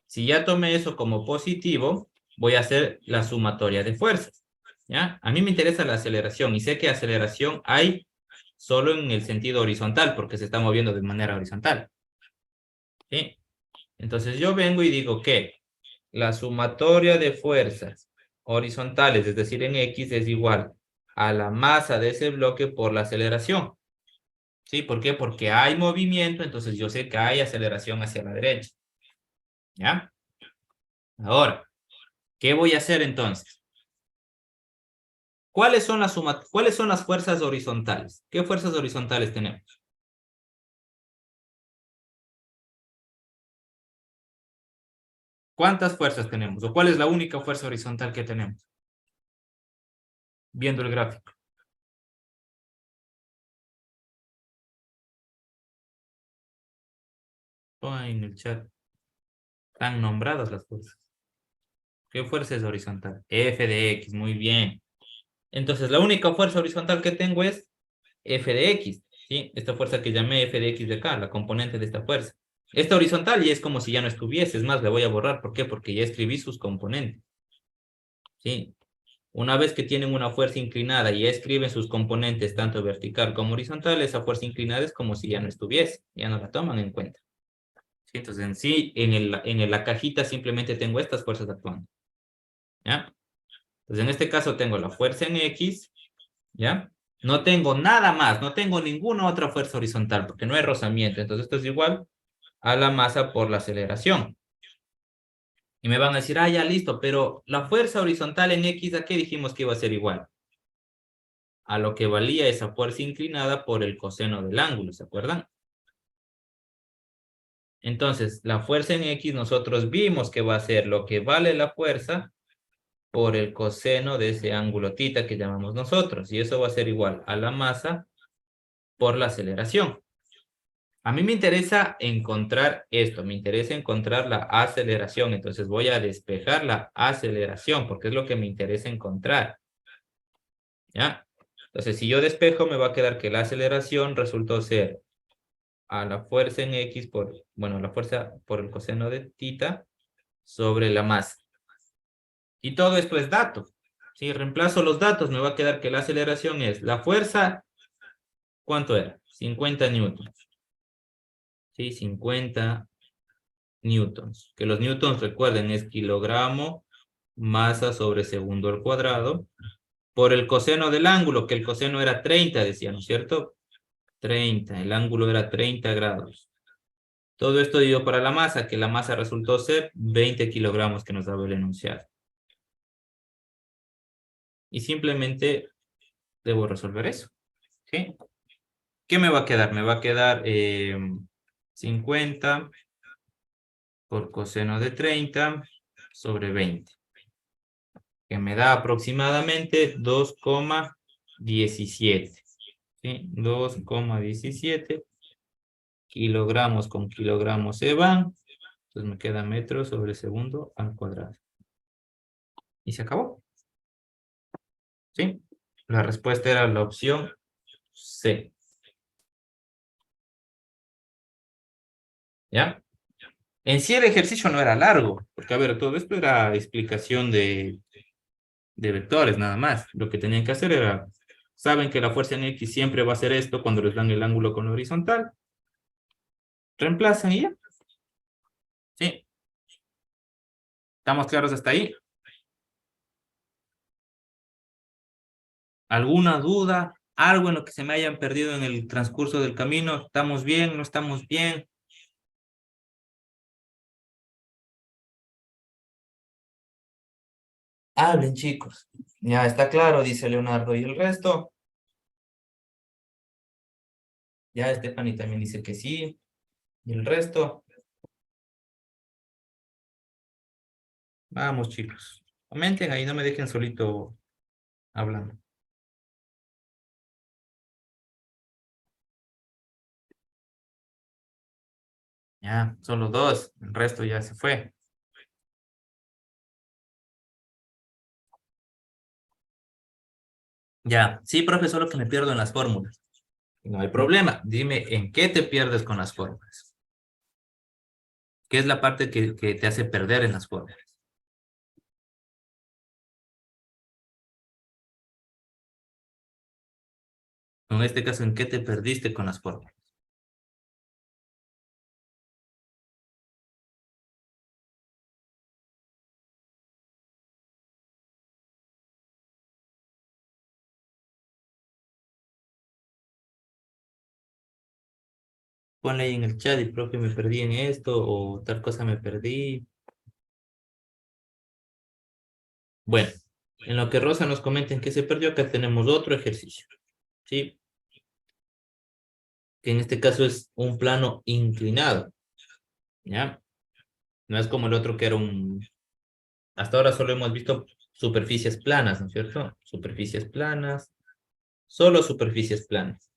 si ya tomé eso como positivo, voy a hacer la sumatoria de fuerzas. ¿Ya? A mí me interesa la aceleración y sé que aceleración hay solo en el sentido horizontal porque se está moviendo de manera horizontal. ¿Sí? Entonces yo vengo y digo que la sumatoria de fuerzas horizontales, es decir, en X, es igual a la masa de ese bloque por la aceleración. ¿Sí? ¿Por qué? Porque hay movimiento, entonces yo sé que hay aceleración hacia la derecha. ¿Ya? Ahora, ¿qué voy a hacer entonces? ¿Cuáles son las fuerzas horizontales? ¿Qué fuerzas horizontales tenemos? ¿Cuántas fuerzas tenemos? ¿O cuál es la única fuerza horizontal que tenemos? Viendo el gráfico. Pongan en el chat. Están nombradas las fuerzas. ¿Qué fuerza es horizontal? F de X, muy bien. Entonces, la única fuerza horizontal que tengo es F de X, ¿sí? Esta fuerza que llamé F de X de acá, la componente de esta fuerza. Esta horizontal ya es como si ya no estuviese, es más, la voy a borrar. ¿Por qué? Porque ya escribí sus componentes, ¿sí? Una vez que tienen una fuerza inclinada y ya escriben sus componentes, tanto vertical como horizontal, esa fuerza inclinada es como si ya no estuviese, ya no la toman en cuenta. ¿Sí? Entonces, en sí, la cajita simplemente tengo estas fuerzas actuando, ¿ya? Entonces, en este caso tengo la fuerza en X, ¿ya? No tengo nada más, no tengo ninguna otra fuerza horizontal, porque no hay rozamiento. Entonces, esto es igual a la masa por la aceleración. Y me van a decir, ah, ya listo, pero la fuerza horizontal en X, ¿a qué dijimos que iba a ser igual? A lo que valía esa fuerza inclinada por el coseno del ángulo, ¿se acuerdan? Entonces, la fuerza en X nosotros vimos que va a ser lo que vale la fuerza por el coseno de ese ángulo tita que llamamos nosotros. Y eso va a ser igual a la masa por la aceleración. A mí me interesa encontrar esto, me interesa encontrar la aceleración. Entonces voy a despejar la aceleración porque es lo que me interesa encontrar. ¿Ya? Entonces, si yo despejo, me va a quedar que la aceleración resultó ser a la fuerza en X por, bueno, la fuerza por el coseno de tita sobre la masa. Y todo esto es dato. Si reemplazo los datos, me va a quedar que la aceleración es la fuerza, ¿cuánto era? 50 newtons. Sí, 50 newtons. Que los newtons, recuerden, es kilogramo masa sobre segundo al cuadrado por el coseno del ángulo, que el coseno era 30, decía, ¿no es cierto? 30, el ángulo era 30 grados. Todo esto dio para la masa, que la masa resultó ser 20 kilogramos que nos daba el enunciado. Y simplemente debo resolver eso. ¿Sí? ¿Qué me va a quedar? Me va a quedar 50 por coseno de 30 sobre 20. Que me da aproximadamente 2,17. ¿Sí? 2,17 kilogramos con kilogramos se van. Entonces me queda metros sobre segundo al cuadrado. Y se acabó. ¿Sí? La respuesta era la opción C. ¿Ya? En sí el ejercicio no era largo, porque a ver, todo esto era explicación de vectores nada más. Lo que tenían que hacer era, saben que la fuerza en X siempre va a ser esto cuando les dan el ángulo con la horizontal. Reemplazan y ya. ¿Sí? ¿Estamos claros hasta ahí? ¿Alguna duda? ¿Algo en lo que se me hayan perdido en el transcurso del camino? ¿Estamos bien? ¿No estamos bien? Hablen, chicos. Ya está claro, dice Leonardo. ¿Y el resto? Ya Stephanie también dice que sí. ¿Y el resto? Vamos, chicos. Comenten ahí, no me dejen solito hablando. Ya, solo dos. El resto ya se fue. Ya, sí, profe, solo que me pierdo en las fórmulas. No hay problema. Dime, ¿en qué te pierdes con las fórmulas? ¿Qué es la parte que te hace perder en las fórmulas? En este caso, ¿en qué te perdiste con las fórmulas? Ponle ahí en el chat y profe, me perdí en esto o tal cosa me perdí. Bueno, en lo que Rosa nos comenta en qué se perdió, acá tenemos otro ejercicio. ¿Sí? Que en este caso es un plano inclinado. ¿Ya? No es como el otro que era un... Hasta ahora solo hemos visto superficies planas, ¿no es cierto? Superficies planas, solo superficies planas.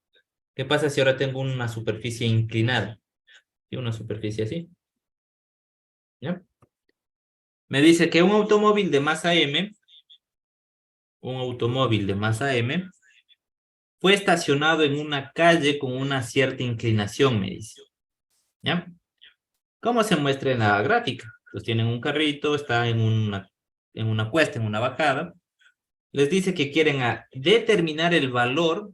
¿Qué pasa si ahora tengo una superficie inclinada? ¿Sí? Una superficie así. ¿Ya? Me dice que un automóvil de masa M, fue estacionado en una calle con una cierta inclinación, me dice. ¿Ya? ¿Cómo se muestra en la gráfica? Pues tienen un carrito, está en una cuesta, en una bajada. Les dice que quieren determinar el valor,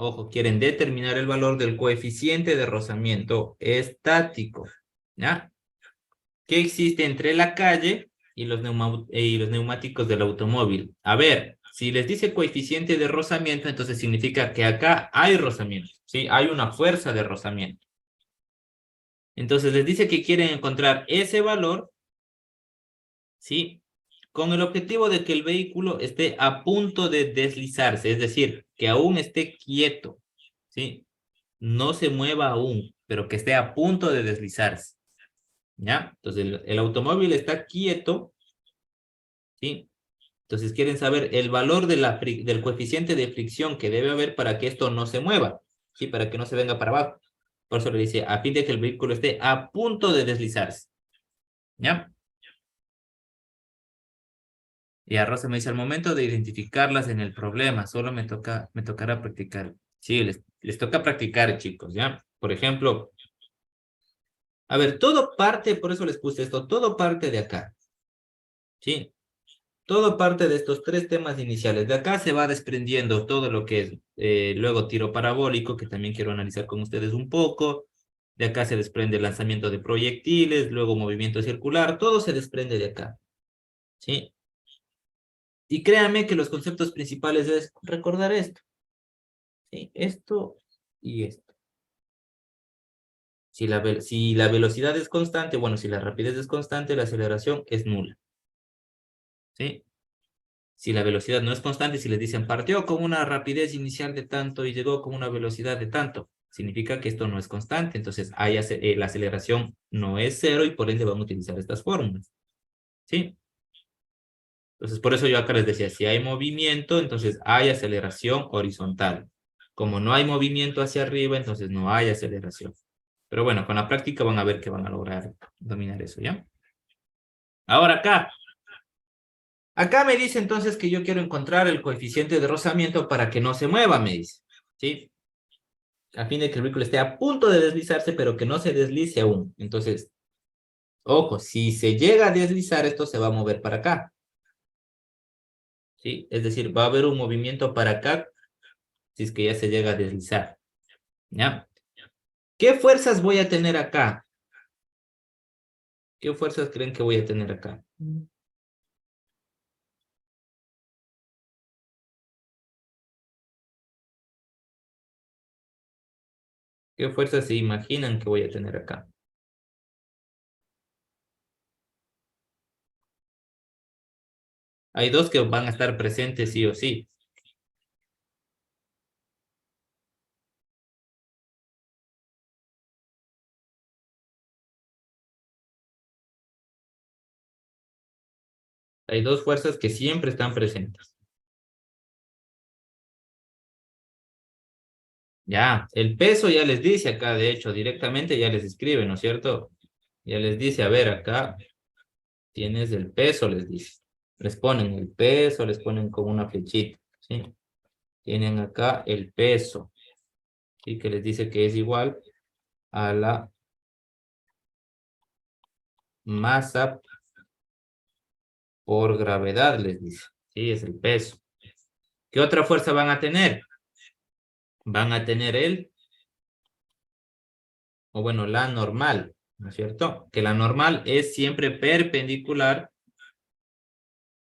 ojo, quieren determinar el valor del coeficiente de rozamiento estático, ¿ya? ¿Qué existe entre la calle y los neumáticos del automóvil? A ver, si les dice coeficiente de rozamiento, entonces significa que acá hay rozamiento, ¿sí? Hay una fuerza de rozamiento. Entonces les dice que quieren encontrar ese valor, ¿sí? Con el objetivo de que el vehículo esté a punto de deslizarse, es decir, que aún esté quieto, ¿sí? No se mueva aún, pero que esté a punto de deslizarse, ¿ya? Entonces el automóvil está quieto, ¿sí? Entonces quieren saber el valor de del coeficiente de fricción que debe haber para que esto no se mueva, ¿sí? Para que no se venga para abajo. Por eso le dice, a fin de que el vehículo esté a punto de deslizarse, ¿ya? Y a Rosa me dice, al momento de identificarlas en el problema, solo me tocará practicar. Sí, les toca practicar, chicos, ¿ya? Por ejemplo, a ver, todo parte, por eso les puse esto, todo parte de acá, ¿sí? Todo parte de estos tres temas iniciales. De acá se va desprendiendo todo lo que es luego tiro parabólico, que también quiero analizar con ustedes un poco. De acá se desprende el lanzamiento de proyectiles, luego movimiento circular, todo se desprende de acá, ¿sí? Y créanme que los conceptos principales es recordar esto, ¿sí? Esto y esto. Si la velocidad es constante, bueno, si la rapidez es constante, la aceleración es nula, ¿sí? Si la velocidad no es constante, si les dicen partió con una rapidez inicial de tanto y llegó con una velocidad de tanto, significa que esto no es constante. Entonces, la aceleración no es cero y por ende van a utilizar estas fórmulas, ¿sí? Entonces, por eso yo acá les decía, si hay movimiento, entonces hay aceleración horizontal. Como no hay movimiento hacia arriba, entonces no hay aceleración. Pero bueno, con la práctica van a ver que van a lograr dominar eso, ¿ya? Ahora acá me dice entonces que yo quiero encontrar el coeficiente de rozamiento para que no se mueva, me dice, ¿sí? A fin de que el vehículo esté a punto de deslizarse, pero que no se deslice aún. Entonces, ojo, si se llega a deslizar, esto se va a mover para acá, ¿sí? Es decir, va a haber un movimiento para acá si es que ya se llega a deslizar, ¿ya? ¿Qué fuerzas voy a tener acá? ¿Qué fuerzas creen que voy a tener acá? ¿Qué fuerzas se imaginan que voy a tener acá? Hay dos que van a estar presentes sí o sí. Hay dos fuerzas que siempre están presentes. Ya, el peso ya les dice acá, de hecho, directamente ya les escribe, ¿no es cierto? Ya les dice, a ver, acá tienes el peso, les dice. Les ponen el peso, les ponen con una flechita, ¿sí? Tienen acá el peso, ¿sí? Que les dice que es igual a la masa por gravedad, les dice. Sí, es el peso. ¿Qué otra fuerza van a tener? Van a tener o bueno, la normal, ¿no es cierto? Que la normal es siempre perpendicular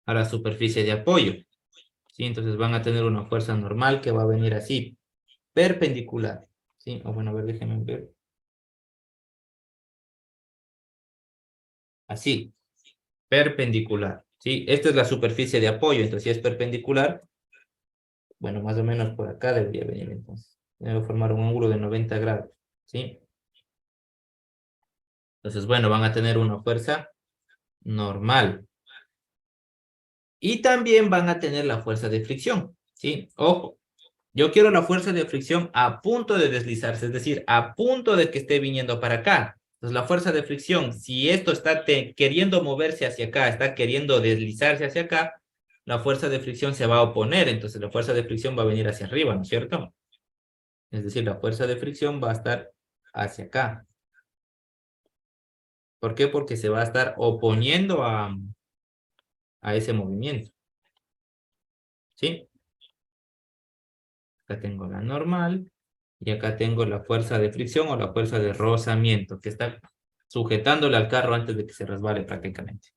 a la superficie de apoyo, ¿sí? Entonces van a tener una fuerza normal que va a venir así, perpendicular, ¿sí? O bueno, a ver, déjenme ver. Así, perpendicular, ¿sí? Esta es la superficie de apoyo, entonces si es perpendicular, bueno, más o menos por acá debería venir entonces. Debe formar un ángulo de 90 grados, ¿sí? Entonces, bueno, van a tener una fuerza normal. Y también van a tener la fuerza de fricción, ¿sí? Ojo, yo quiero la fuerza de fricción a punto de deslizarse, es decir, a punto de que esté viniendo para acá. Entonces, la fuerza de fricción, si esto está queriendo moverse hacia acá, está queriendo deslizarse hacia acá, la fuerza de fricción se va a oponer, entonces la fuerza de fricción va a venir hacia arriba, ¿no es cierto? Es decir, la fuerza de fricción va a estar hacia acá. ¿Por qué? Porque se va a estar oponiendo a ese movimiento, ¿sí? Acá tengo la normal y acá tengo la fuerza de fricción o la fuerza de rozamiento que está sujetándole al carro antes de que se resbale prácticamente.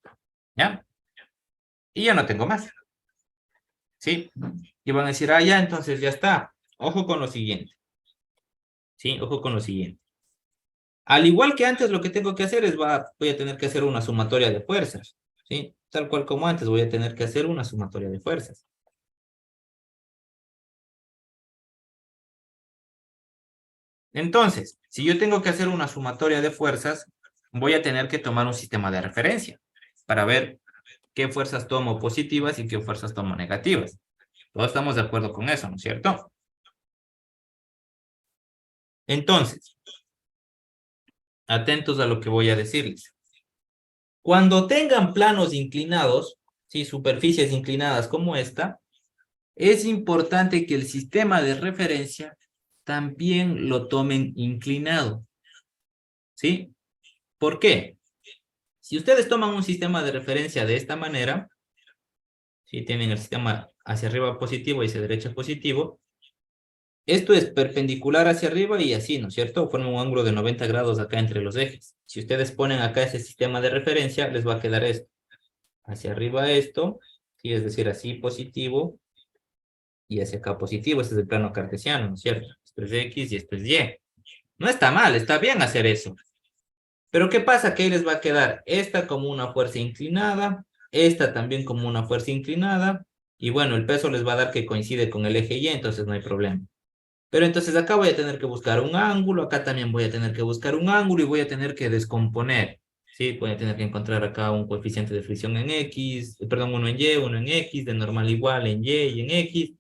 ¿Ya? Y ya no tengo más. ¿Sí? Y van a decir, ah, ya, entonces ya está. Ojo con lo siguiente. ¿Sí? Ojo con lo siguiente. Al igual que antes, lo que tengo que hacer es, voy a tener que hacer una sumatoria de fuerzas, ¿sí? Tal cual como antes, voy a tener que hacer una sumatoria de fuerzas. Entonces, si yo tengo que hacer una sumatoria de fuerzas, voy a tener que tomar un sistema de referencia para ver qué fuerzas tomo positivas y qué fuerzas tomo negativas. Todos estamos de acuerdo con eso, ¿no es cierto? Entonces, atentos a lo que voy a decirles. Cuando tengan planos inclinados, ¿sí? Superficies inclinadas como esta, es importante que el sistema de referencia también lo tomen inclinado, ¿sí? ¿Por qué? Si ustedes toman un sistema de referencia de esta manera, si tienen el sistema hacia arriba positivo y hacia derecha positivo, esto es perpendicular hacia arriba y así, ¿no es cierto? Forma un ángulo de 90 grados acá entre los ejes. Si ustedes ponen acá ese sistema de referencia, les va a quedar esto. Hacia arriba esto, ¿sí? Es decir, así positivo y hacia acá positivo. Este es el plano cartesiano, ¿no es cierto? Esto es X y esto es Y. No está mal, está bien hacer eso. Pero ¿qué pasa? Que ahí les va a quedar esta como una fuerza inclinada, esta también como una fuerza inclinada, y bueno, el peso les va a dar que coincide con el eje Y, entonces no hay problema. Pero entonces acá voy a tener que buscar un ángulo, acá también voy a tener que buscar un ángulo y voy a tener que descomponer. Sí, voy a tener que encontrar acá un coeficiente de fricción en X, perdón, uno en Y, uno en X, de normal igual en Y en X,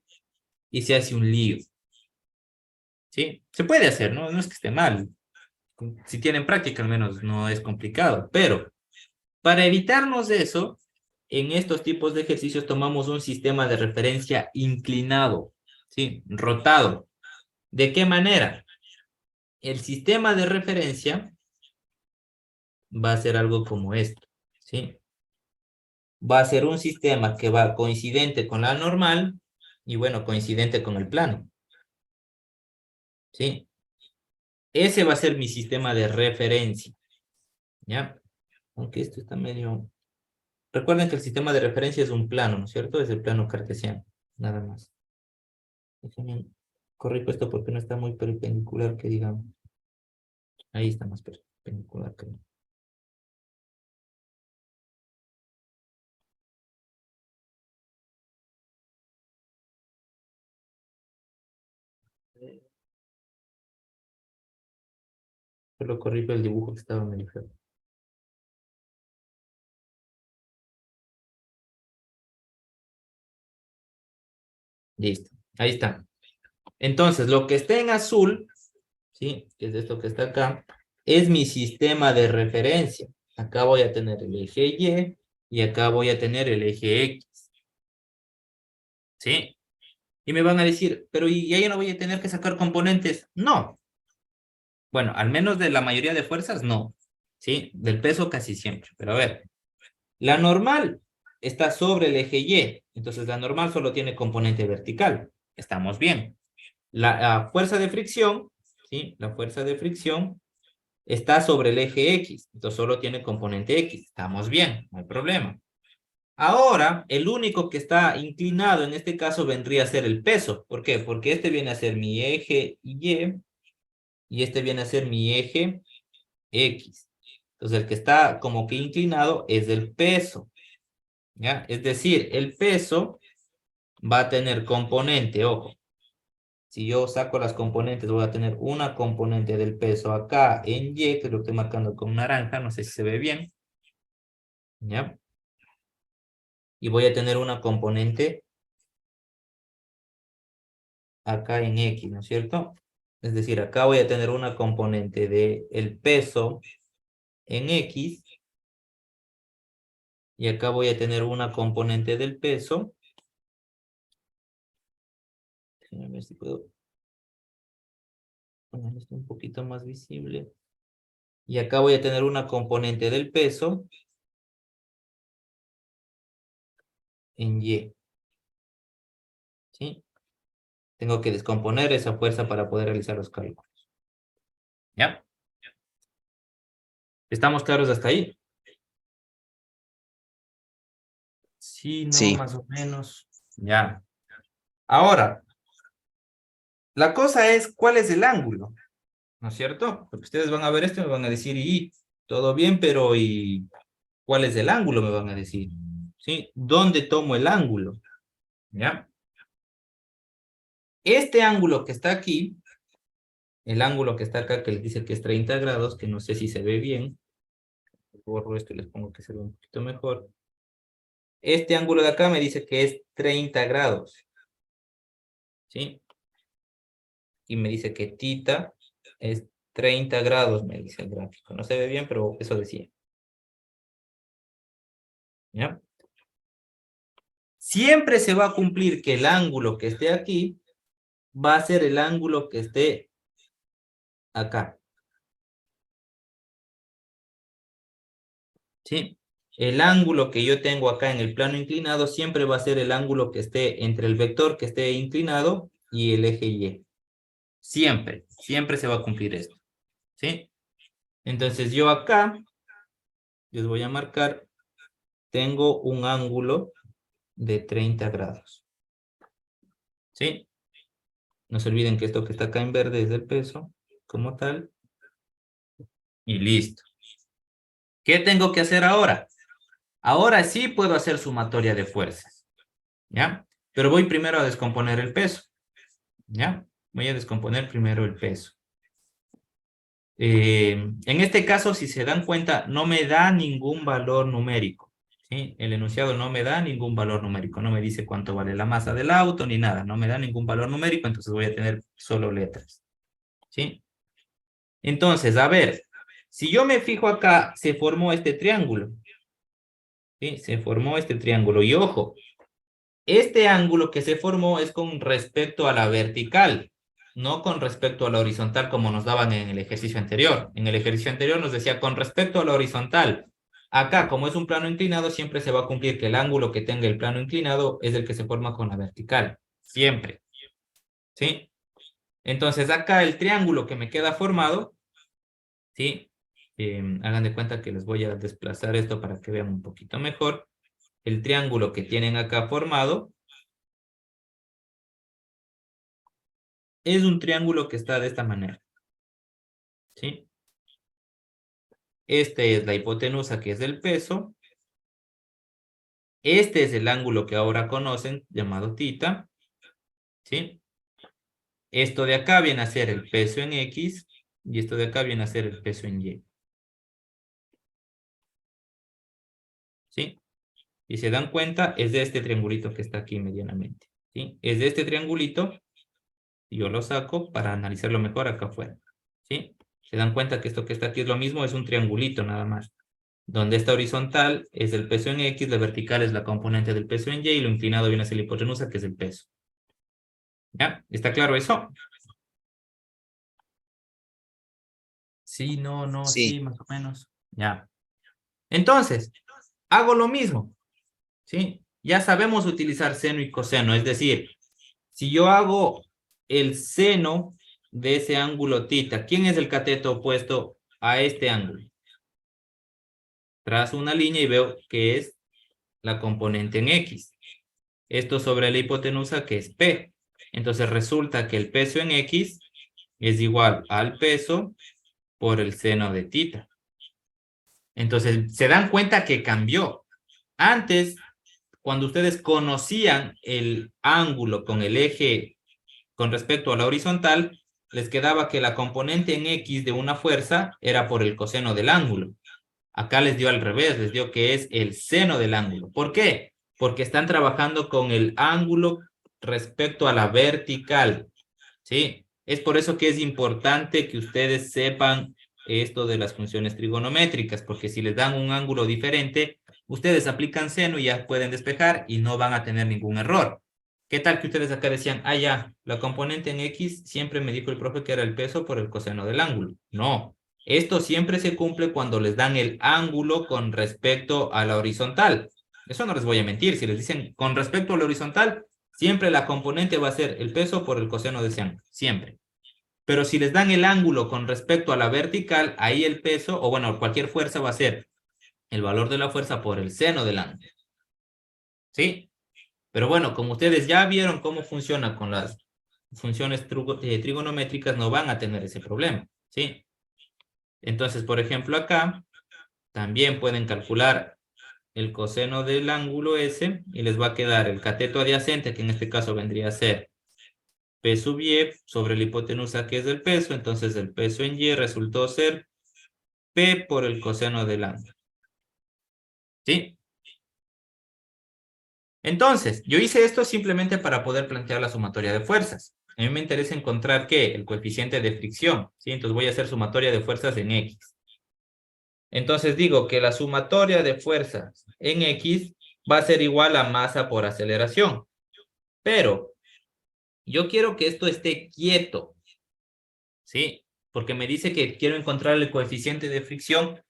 y se hace un lío. ¿Sí? Se puede hacer, ¿no? No es que esté mal. Si tienen práctica, al menos no es complicado. Pero para evitarnos eso, en estos tipos de ejercicios tomamos un sistema de referencia inclinado, ¿sí? Rotado. ¿De qué manera? El sistema de referencia va a ser algo como esto, ¿sí? Va a ser un sistema que va coincidente con la normal y, bueno, coincidente con el plano, ¿sí? Ese va a ser mi sistema de referencia, ¿ya? Aunque esto está medio... Recuerden que el sistema de referencia es un plano, ¿no es cierto? Es el plano cartesiano, nada más. Déjenme corrijo esto porque no está muy perpendicular, que digamos. Ahí está más perpendicular, creo. Solo corrijo el dibujo que estaba medio feo. Listo, ahí está. Entonces, lo que está en azul, ¿sí? Que es esto que está acá, es mi sistema de referencia. Acá voy a tener el eje Y y acá voy a tener el eje X, ¿sí? Y me van a decir, pero ¿y ahí no voy a tener que sacar componentes? No. Bueno, al menos de la mayoría de fuerzas, no. ¿Sí? Del peso casi siempre. Pero a ver, la normal está sobre el eje Y. Entonces la normal solo tiene componente vertical. Estamos bien. La fuerza de fricción, ¿sí? La fuerza de fricción está sobre el eje X. Entonces solo tiene componente X. Estamos bien, no hay problema. Ahora, el único que está inclinado en este caso vendría a ser el peso. ¿Por qué? Porque este viene a ser mi eje Y y este viene a ser mi eje X. Entonces el que está como que inclinado es el peso, ¿ya? Es decir, el peso va a tener componente, ojo. Si yo saco las componentes, voy a tener una componente del peso acá en Y, que lo estoy marcando con naranja, no sé si se ve bien, ¿ya? Y voy a tener una componente acá en X, ¿no es cierto? Es decir, acá voy a tener una componente de el peso en X y acá voy a tener una componente del peso. Déjenme ver si puedo poner esto un poquito más visible. Y acá voy a tener una componente del peso en Y. ¿Sí? Tengo que descomponer esa fuerza para poder realizar los cálculos. ¿Ya? ¿Estamos claros hasta ahí? Sí, no, Sí, más o menos. Ya. Ahora, la cosa es, ¿cuál es el ángulo? ¿no es cierto? Porque ustedes van a ver esto y me van a decir, y todo bien, pero ¿y cuál es el ángulo? Me van a decir, ¿sí? ¿Dónde tomo el ángulo? ¿Ya? Este ángulo que está aquí, el ángulo que está acá, que les dice que es 30 grados, que no sé si se ve bien, borro esto y les pongo que se ve un poquito mejor. Este ángulo de acá me dice que es 30 grados, ¿sí? Y me dice que tita es 30 grados, me dice el gráfico. No se ve bien, pero eso decía. ¿Ya? Siempre se va a cumplir que el ángulo que esté aquí va a ser el ángulo que esté acá. ¿Sí? El ángulo que yo tengo acá en el plano inclinado siempre va a ser el ángulo que esté entre el vector que esté inclinado y el eje Y. Siempre, siempre se va a cumplir esto. ¿Sí? Entonces yo acá, les voy a marcar, tengo un ángulo de 30 grados. ¿Sí? No se olviden que esto que está acá en verde es el peso como tal. Y listo. ¿Qué tengo que hacer ahora? Ahora sí puedo hacer sumatoria de fuerzas. ¿Ya? Pero voy primero a descomponer el peso. ¿Ya? Voy a descomponer primero el peso. En este caso, si se dan cuenta, no me da ningún valor numérico. ¿Sí? El enunciado no me da ningún valor numérico. No me dice cuánto vale la masa del auto ni nada. No me da ningún valor numérico, entonces voy a tener solo letras. ¿Sí? Entonces, a ver, si yo me fijo acá, se formó este triángulo. ¿Sí? Se formó este triángulo. Y ojo, este ángulo que se formó es con respecto a la vertical, no con respecto a la horizontal como nos daban en el ejercicio anterior. En el ejercicio anterior nos decía con respecto a la horizontal. Acá, como es un plano inclinado, siempre se va a cumplir que el ángulo que tenga el plano inclinado es el que se forma con la vertical. Siempre. ¿Sí? Entonces, acá el triángulo que me queda formado, ¿sí? Hagan de cuenta que les voy a desplazar esto para que vean un poquito mejor. El triángulo que tienen acá formado es un triángulo que está de esta manera. ¿Sí? Este es la hipotenusa, que es el peso. Este es el ángulo que ahora conocen, llamado tita. ¿Sí? Esto de acá viene a ser el peso en X y esto de acá viene a ser el peso en Y. ¿Sí? Y se dan cuenta, es de este triangulito que está aquí medianamente. ¿Sí? Es de este triangulito. Yo lo saco para analizarlo mejor acá afuera. ¿Sí? Se dan cuenta que esto que está aquí es lo mismo, es un triangulito nada más. Donde esta horizontal es el peso en X, la vertical es la componente del peso en Y y lo inclinado viene a ser la hipotenusa, que es el peso. ¿Ya? ¿Está claro eso? Sí, no, no, Sí, sí, más o menos. Ya. Entonces, hago lo mismo. ¿Sí? Ya sabemos utilizar seno y coseno, es decir, si yo hago el seno de ese ángulo tita, ¿quién es el cateto opuesto a este ángulo? Trazo una línea y veo que es la componente en X. Esto sobre la hipotenusa, que es P. Entonces resulta que el peso en X es igual al peso por el seno de tita. Entonces se dan cuenta que cambió. Antes, cuando ustedes conocían el ángulo con el eje con respecto a la horizontal, les quedaba que la componente en X de una fuerza era por el coseno del ángulo. Acá les dio al revés, les dio que es el seno del ángulo. ¿Por qué? Porque están trabajando con el ángulo respecto a la vertical, ¿sí? Es por eso que es importante que ustedes sepan esto de las funciones trigonométricas, porque si les dan un ángulo diferente, ustedes aplican seno y ya pueden despejar y no van a tener ningún error. ¿Qué tal que ustedes acá decían, ah, ya, la componente en X siempre me dijo el profe que era el peso por el coseno del ángulo? No, esto siempre se cumple cuando les dan el ángulo con respecto a la horizontal. Eso no les voy a mentir, si les dicen con respecto a la horizontal, siempre la componente va a ser el peso por el coseno de ese ángulo, siempre. Pero si les dan el ángulo con respecto a la vertical, ahí el peso, o bueno, cualquier fuerza va a ser el valor de la fuerza por el seno del ángulo. ¿Sí? Pero bueno, como ustedes ya vieron cómo funciona con las funciones trigonométricas, no van a tener ese problema. ¿sí? Entonces, por ejemplo, acá también pueden calcular el coseno del ángulo S y les va a quedar el cateto adyacente, que en este caso vendría a ser P sub Y sobre la hipotenusa que es el peso. Entonces el peso en Y resultó ser P por el coseno del ángulo. ¿Sí? Entonces, yo hice esto simplemente para poder plantear la sumatoria de fuerzas. A mí me interesa encontrar, ¿qué? El coeficiente de fricción, ¿sí? Entonces voy a hacer sumatoria de fuerzas en X. Entonces digo que la sumatoria de fuerzas en X va a ser igual a masa por aceleración. Pero yo quiero que esto esté quieto, ¿sí? Porque me dice que quiero encontrar el coeficiente de fricción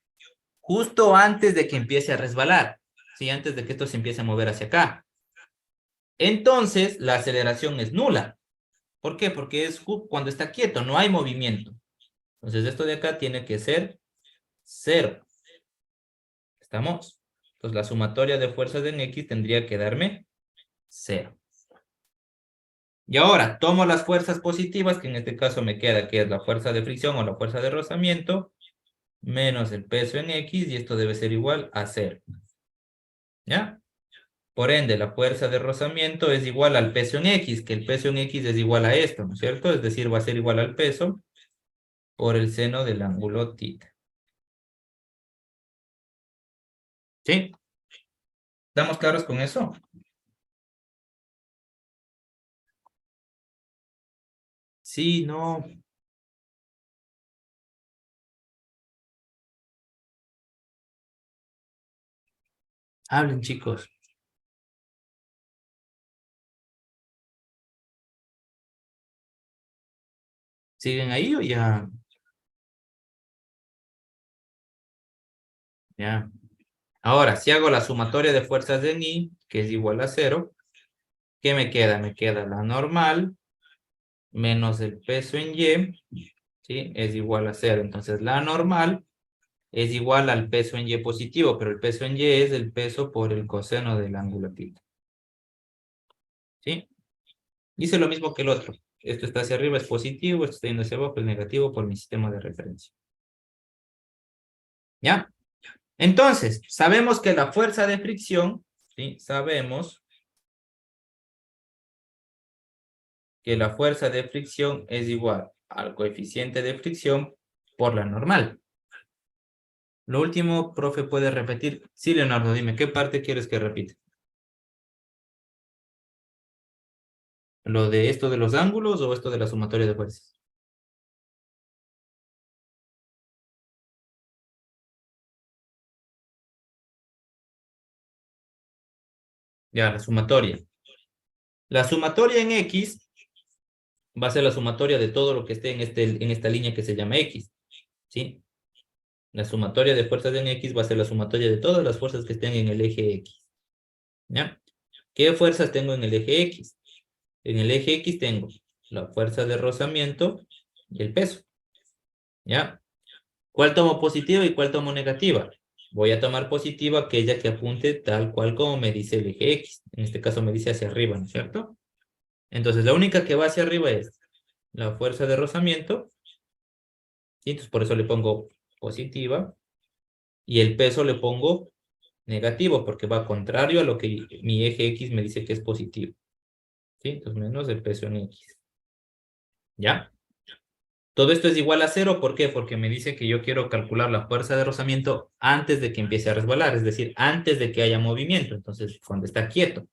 justo antes de que empiece a resbalar, ¿sí? Antes de que esto se empiece a mover hacia acá. Entonces, la aceleración es nula. ¿Por qué? Porque es cuando está quieto, no hay movimiento. Entonces, esto de acá tiene que ser cero. ¿Estamos? Entonces, la sumatoria de fuerzas en X tendría que darme cero. Y ahora, tomo las fuerzas positivas, que en este caso me queda, que es la fuerza de fricción o la fuerza de rozamiento, menos el peso en X, y esto debe ser igual a cero. ¿Ya? Por ende, la fuerza de rozamiento es igual al peso en X, que el peso en X es igual a esto, ¿no es cierto? Es decir, va a ser igual al peso por el seno del ángulo θ. ¿Sí? ¿Estamos claros con eso? Sí, no. Hablen, chicos. ¿Siguen ahí o ya? Ya. Ahora, si hago la sumatoria de fuerzas en I, que es igual a cero, ¿qué me queda? Me queda la normal menos el peso en Y, ¿sí? Es igual a cero. Entonces, la normal es igual al peso en Y positivo, pero el peso en Y es el peso por el coseno del ángulo θ. ¿Sí? Hice lo mismo que el otro. Esto está hacia arriba, es positivo, esto está yendo hacia abajo, es negativo por mi sistema de referencia. ¿Ya? Entonces, sabemos que la fuerza de fricción, ¿sí? Sabemos que la fuerza de fricción es igual al coeficiente de fricción por la normal. Lo último, profe, ¿puede repetir? Sí, Leonardo, dime, ¿qué parte quieres que repita? ¿Lo de esto de los ángulos o esto de la sumatoria de fuerzas? Ya, la sumatoria. La sumatoria en X va a ser la sumatoria de todo lo que esté en esta línea que se llama X, ¿sí? La sumatoria de fuerzas en X va a ser la sumatoria de todas las fuerzas que estén en el eje X, ¿ya? ¿Qué fuerzas tengo en el eje X? En el eje X tengo la fuerza de rozamiento y el peso, ¿ya? ¿Cuál tomo positiva y cuál tomo negativa? Voy a tomar positiva aquella que apunte tal cual como me dice el eje X. En este caso me dice hacia arriba, ¿no es cierto? Entonces la única que va hacia arriba es la fuerza de rozamiento, ¿sí? Entonces por eso le pongo positiva, y el peso le pongo negativo porque va contrario a lo que mi eje X me dice que es positivo, ¿sí? Entonces menos el peso en X, ¿ya? Todo esto es igual a cero, ¿por qué? Porque me dice que yo quiero calcular la fuerza de rozamiento antes de que empiece a resbalar, es decir, antes de que haya movimiento, entonces cuando está quieto.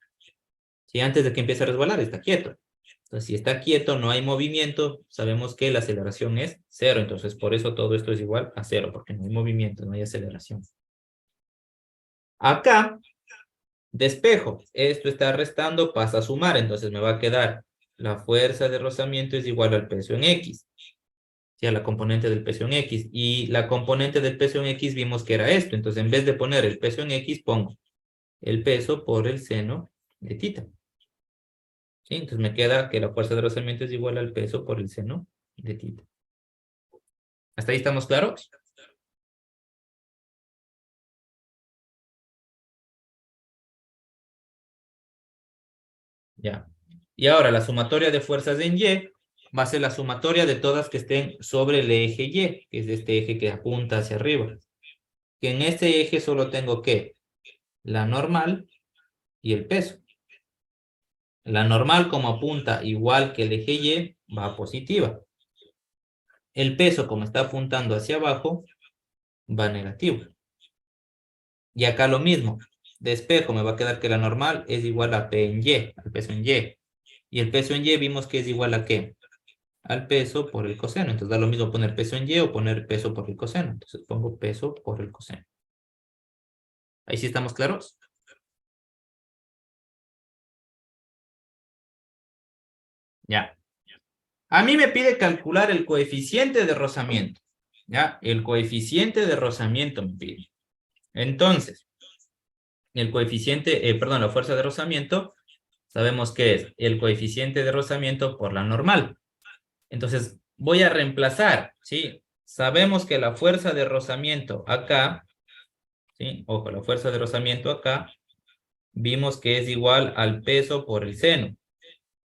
Si antes de que empiece a resbalar está quieto. Entonces, si está quieto, no hay movimiento, sabemos que la aceleración es cero, entonces por eso todo esto es igual a cero, porque no hay movimiento, no hay aceleración. Acá, despejo, esto está restando, pasa a sumar, entonces me va a quedar la fuerza de rozamiento es igual al peso en X. Sí, a la componente del peso en X. Y la componente del peso en X vimos que era esto. Entonces, en vez de poner el peso en X, pongo el peso por el seno de θ. ¿Sí? Entonces me queda que la fuerza de rozamiento es igual al peso por el seno de θ. ¿Hasta ahí estamos claros? Ya. Y ahora la sumatoria de fuerzas en Y va a ser la sumatoria de todas que estén sobre el eje Y, que es este eje que apunta hacia arriba. Que en este eje solo tengo ¿qué? La normal y el peso. La normal, como apunta igual que el eje Y, va positiva. El peso, como está apuntando hacia abajo, va negativo. Y acá lo mismo. De espejo me va a quedar que la normal es igual a P en Y, al peso en Y. Y el peso en Y vimos que es igual a ¿qué? Al peso por el coseno. Entonces da lo mismo poner peso en Y o poner peso por el coseno. Entonces pongo peso por el coseno. ¿Ahí sí estamos claros? Ya. A mí me pide calcular el coeficiente de rozamiento. ¿Ya? El coeficiente de rozamiento me pide. Entonces, el coeficiente, perdón, la fuerza de rozamiento, sabemos que es el coeficiente de rozamiento por la normal. Entonces, voy a reemplazar, ¿sí? Sabemos que la fuerza de rozamiento acá, ¿sí? Ojo, la fuerza de rozamiento acá, vimos que es igual al peso por el seno,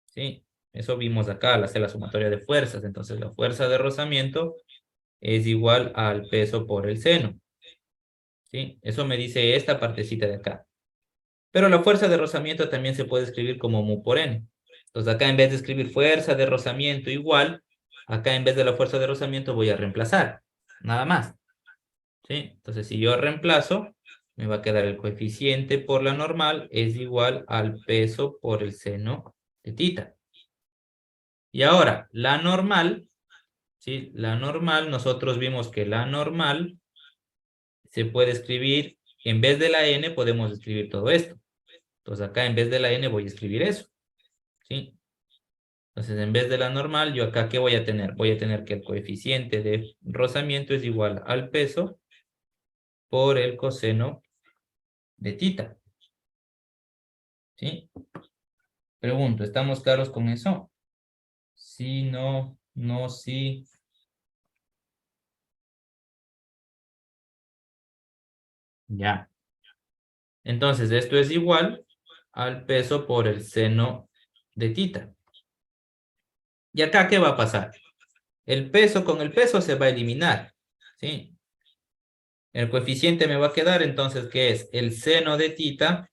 ¿sí? Eso vimos acá al hacer la sumatoria de fuerzas. Entonces, la fuerza de rozamiento es igual al peso por el seno, ¿sí? Eso me dice esta partecita de acá. Pero la fuerza de rozamiento también se puede escribir como mu por n. Entonces, acá en vez de escribir fuerza de rozamiento igual, acá en vez de la fuerza de rozamiento voy a reemplazar, nada más, ¿sí? Entonces, si yo reemplazo, me va a quedar el coeficiente por la normal es igual al peso por el seno de tita. Y ahora, la normal, ¿sí? La normal, nosotros vimos que la normal se puede escribir, en vez de la n, podemos escribir todo esto. Entonces, acá en vez de la n voy a escribir eso, ¿sí? Entonces, en vez de la normal, yo acá, ¿qué voy a tener? Voy a tener que el coeficiente de rozamiento es igual al peso por el coseno de tita. ¿Sí? Pregunto, ¿estamos claros con eso? Sí, no, no, sí. Ya. Entonces, esto es igual al peso por el seno de tita. ¿Y acá qué va a pasar? El peso con el peso se va a eliminar. ¿Sí? El coeficiente me va a quedar entonces, ¿qué es? El seno de tita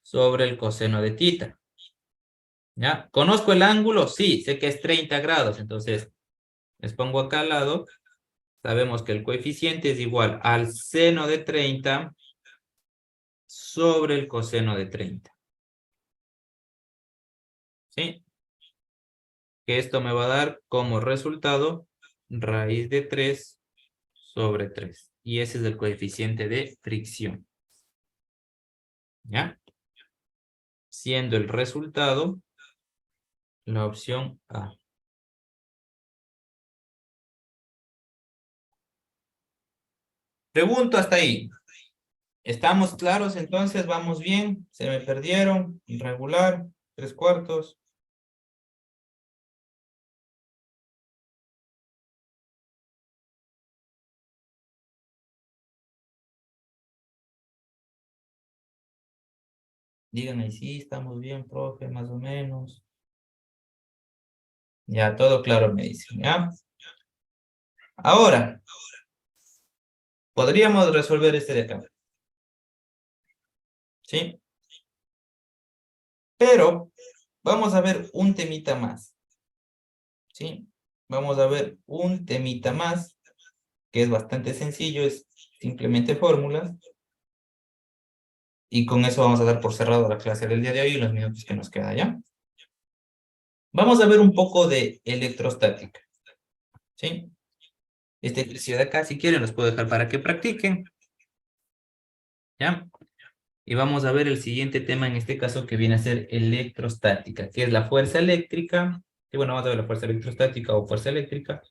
sobre el coseno de tita. ¿Ya? ¿Conozco el ángulo? Sí, sé que es 30 grados. Entonces, les pongo acá al lado. Sabemos que el coeficiente es igual al seno de 30 sobre el coseno de 30. ¿Sí? Que esto me va a dar como resultado raíz de 3 sobre 3. Y ese es el coeficiente de fricción. ¿Ya? Siendo el resultado la opción A. Pregunto hasta ahí. ¿Estamos claros entonces? ¿Vamos bien? ¿Se me perdieron? ¿Irregular? ¿3/4? Díganme, sí, estamos bien, profe, más o menos. Ya, todo claro, me dicen, ¿ya? Ahora, podríamos resolver este de acá, ¿sí? Pero vamos a ver un temita más, ¿sí? Vamos a ver un temita más, que es bastante sencillo, es simplemente fórmulas. Y con eso vamos a dar por cerrado la clase del día de hoy y los minutos que nos queda, ¿ya? Vamos a ver un poco de electrostática, ¿sí? Este ejercicio de acá, si quieren, los puedo dejar para que practiquen, ¿ya? Y vamos a ver el siguiente tema, en este caso, que viene a ser electrostática, que es la fuerza eléctrica. Y bueno, vamos a ver la fuerza electrostática o fuerza eléctrica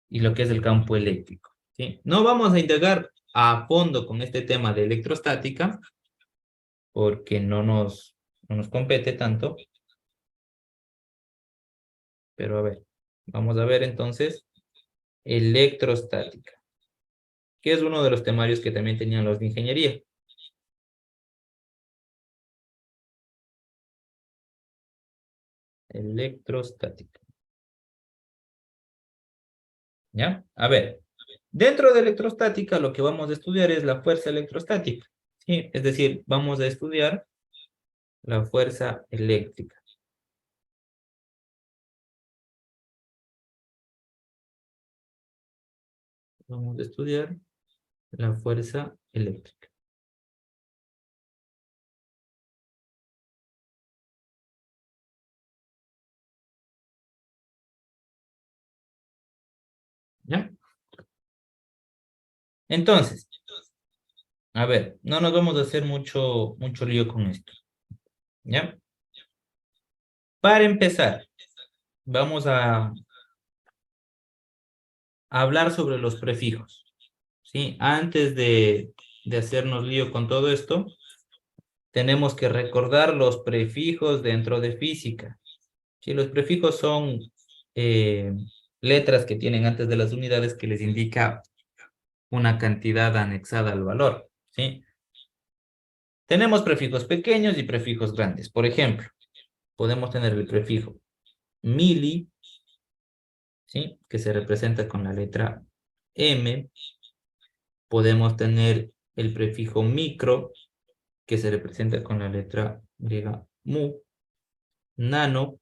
y lo que es el campo eléctrico, ¿sí? No vamos a indagar a fondo con este tema de electrostática porque no nos compete tanto. Pero a ver, vamos a ver entonces electrostática, que es uno de los temarios que también tenían los de ingeniería. Electrostática. ¿Ya? A ver, dentro de electrostática lo que vamos a estudiar es la fuerza electrostática, ¿sí? Es decir, vamos a estudiar la fuerza eléctrica. Vamos a estudiar la fuerza eléctrica. ¿Ya? Entonces, a ver, no nos vamos a hacer mucho lío con esto, ¿ya? Para empezar, vamos a hablar sobre los prefijos, ¿sí? Antes de hacernos lío con todo esto, tenemos que recordar los prefijos dentro de física. Sí, los prefijos son eh, letras que tienen antes de las unidades que les indica una cantidad anexada al valor, ¿sí? Tenemos prefijos pequeños y prefijos grandes. Por ejemplo, podemos tener el prefijo mili, ¿sí? Que se representa con la letra M. Podemos tener el prefijo micro, que se representa con la letra griega mu. Nano,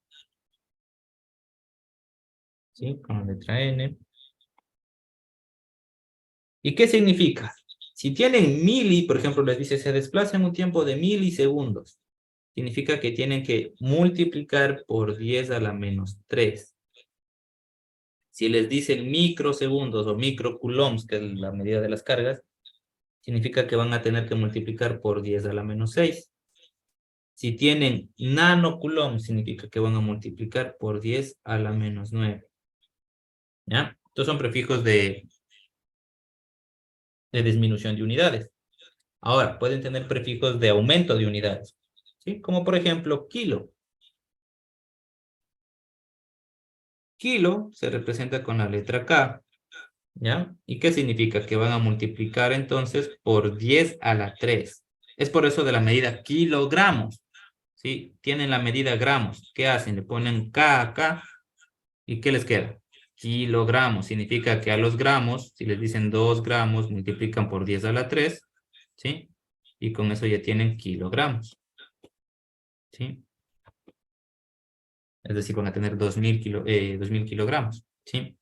¿sí? Con la letra N. ¿Y qué significa? Si tienen mili, por ejemplo, les dice se desplaza en un tiempo de milisegundos. Significa que tienen que multiplicar por 10 a la menos 3. Si les dicen microsegundos o microcoulombs, que es la medida de las cargas, significa que van a tener que multiplicar por 10 a la menos 6. Si tienen nanocoulombs, significa que van a multiplicar por 10 a la menos 9. ¿Ya? Estos son prefijos de disminución de unidades. Ahora, pueden tener prefijos de aumento de unidades, ¿sí? Como por ejemplo, kilo. Kilo se representa con la letra K, ¿ya? ¿Y qué significa? Que van a multiplicar entonces por 10 a la 3. Es por eso de la medida kilogramos, ¿sí? Tienen la medida gramos. ¿Qué hacen? Le ponen K acá, ¿y qué les queda? Kilogramos. Significa que a los gramos, si les dicen 2 gramos, multiplican por 10 a la 3, ¿sí? Y con eso ya tienen kilogramos, ¿sí? Es decir, van a tener 2000 kilogramos, ¿sí?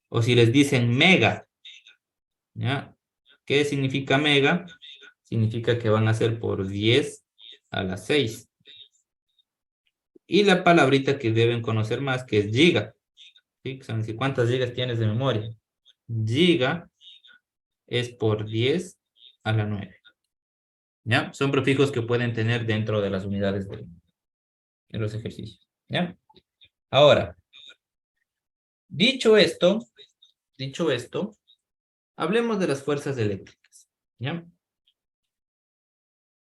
O si les dicen mega, ¿ya? ¿Qué significa mega? Significa que van a ser por 10 a la 6. Y la palabrita que deben conocer más, que es giga, ¿sí? Son decir, ¿cuántas gigas tienes de memoria? Giga es por 10 a la 9, ¿ya? Son prefijos que pueden tener dentro de las unidades de los ejercicios, ¿ya? Ahora, dicho esto, dicho esto, hablemos de las fuerzas eléctricas, ¿ya?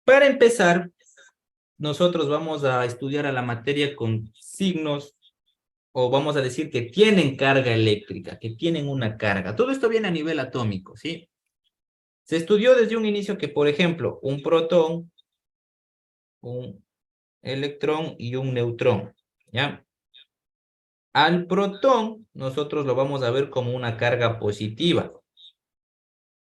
Para empezar, nosotros vamos a estudiar a la materia con signos, o vamos a decir que tienen carga eléctrica, que tienen una carga. Todo esto viene a nivel atómico, ¿sí? Se estudió desde un inicio que, por ejemplo, un protón, un electrón y un neutrón, ¿ya? Al protón nosotros lo vamos a ver como una carga positiva,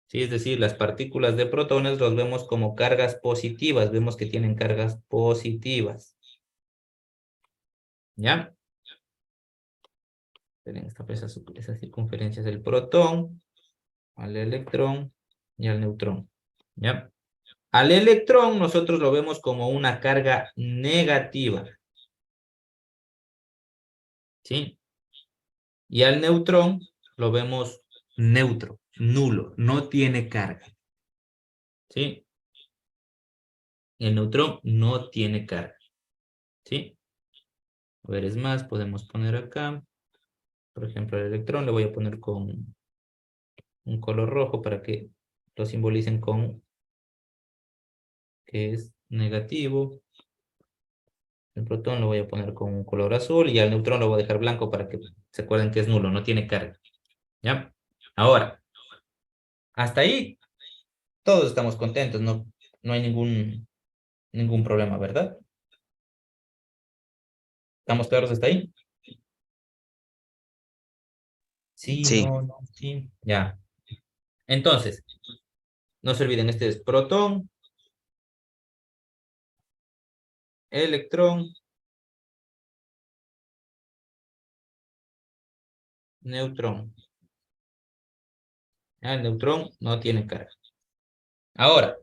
¿sí? Es decir, las partículas de protones los vemos como cargas positivas, vemos que tienen cargas positivas, ¿ya? Miren, esa circunferencia es el protón, al electrón y al neutrón, ¿ya? Al electrón nosotros lo vemos como una carga negativa, ¿sí? Y al neutrón lo vemos neutro, nulo, no tiene carga, ¿sí? El neutrón no tiene carga, ¿sí? A ver, es más, podemos poner acá, por ejemplo, el electrón le voy a poner con un color rojo para que lo simbolicen con que es negativo. El protón lo voy a poner con un color azul y al neutrón lo voy a dejar blanco para que se acuerden que es nulo, no tiene carga, ¿ya? Ahora, hasta ahí todos estamos contentos, no hay ningún problema, ¿verdad? ¿Estamos claros hasta ahí? Sí, Sí, no, no, sí. Ya. Entonces, no se olviden, este es protón, electrón, neutrón. Ah, el neutrón no tiene carga. Ahora,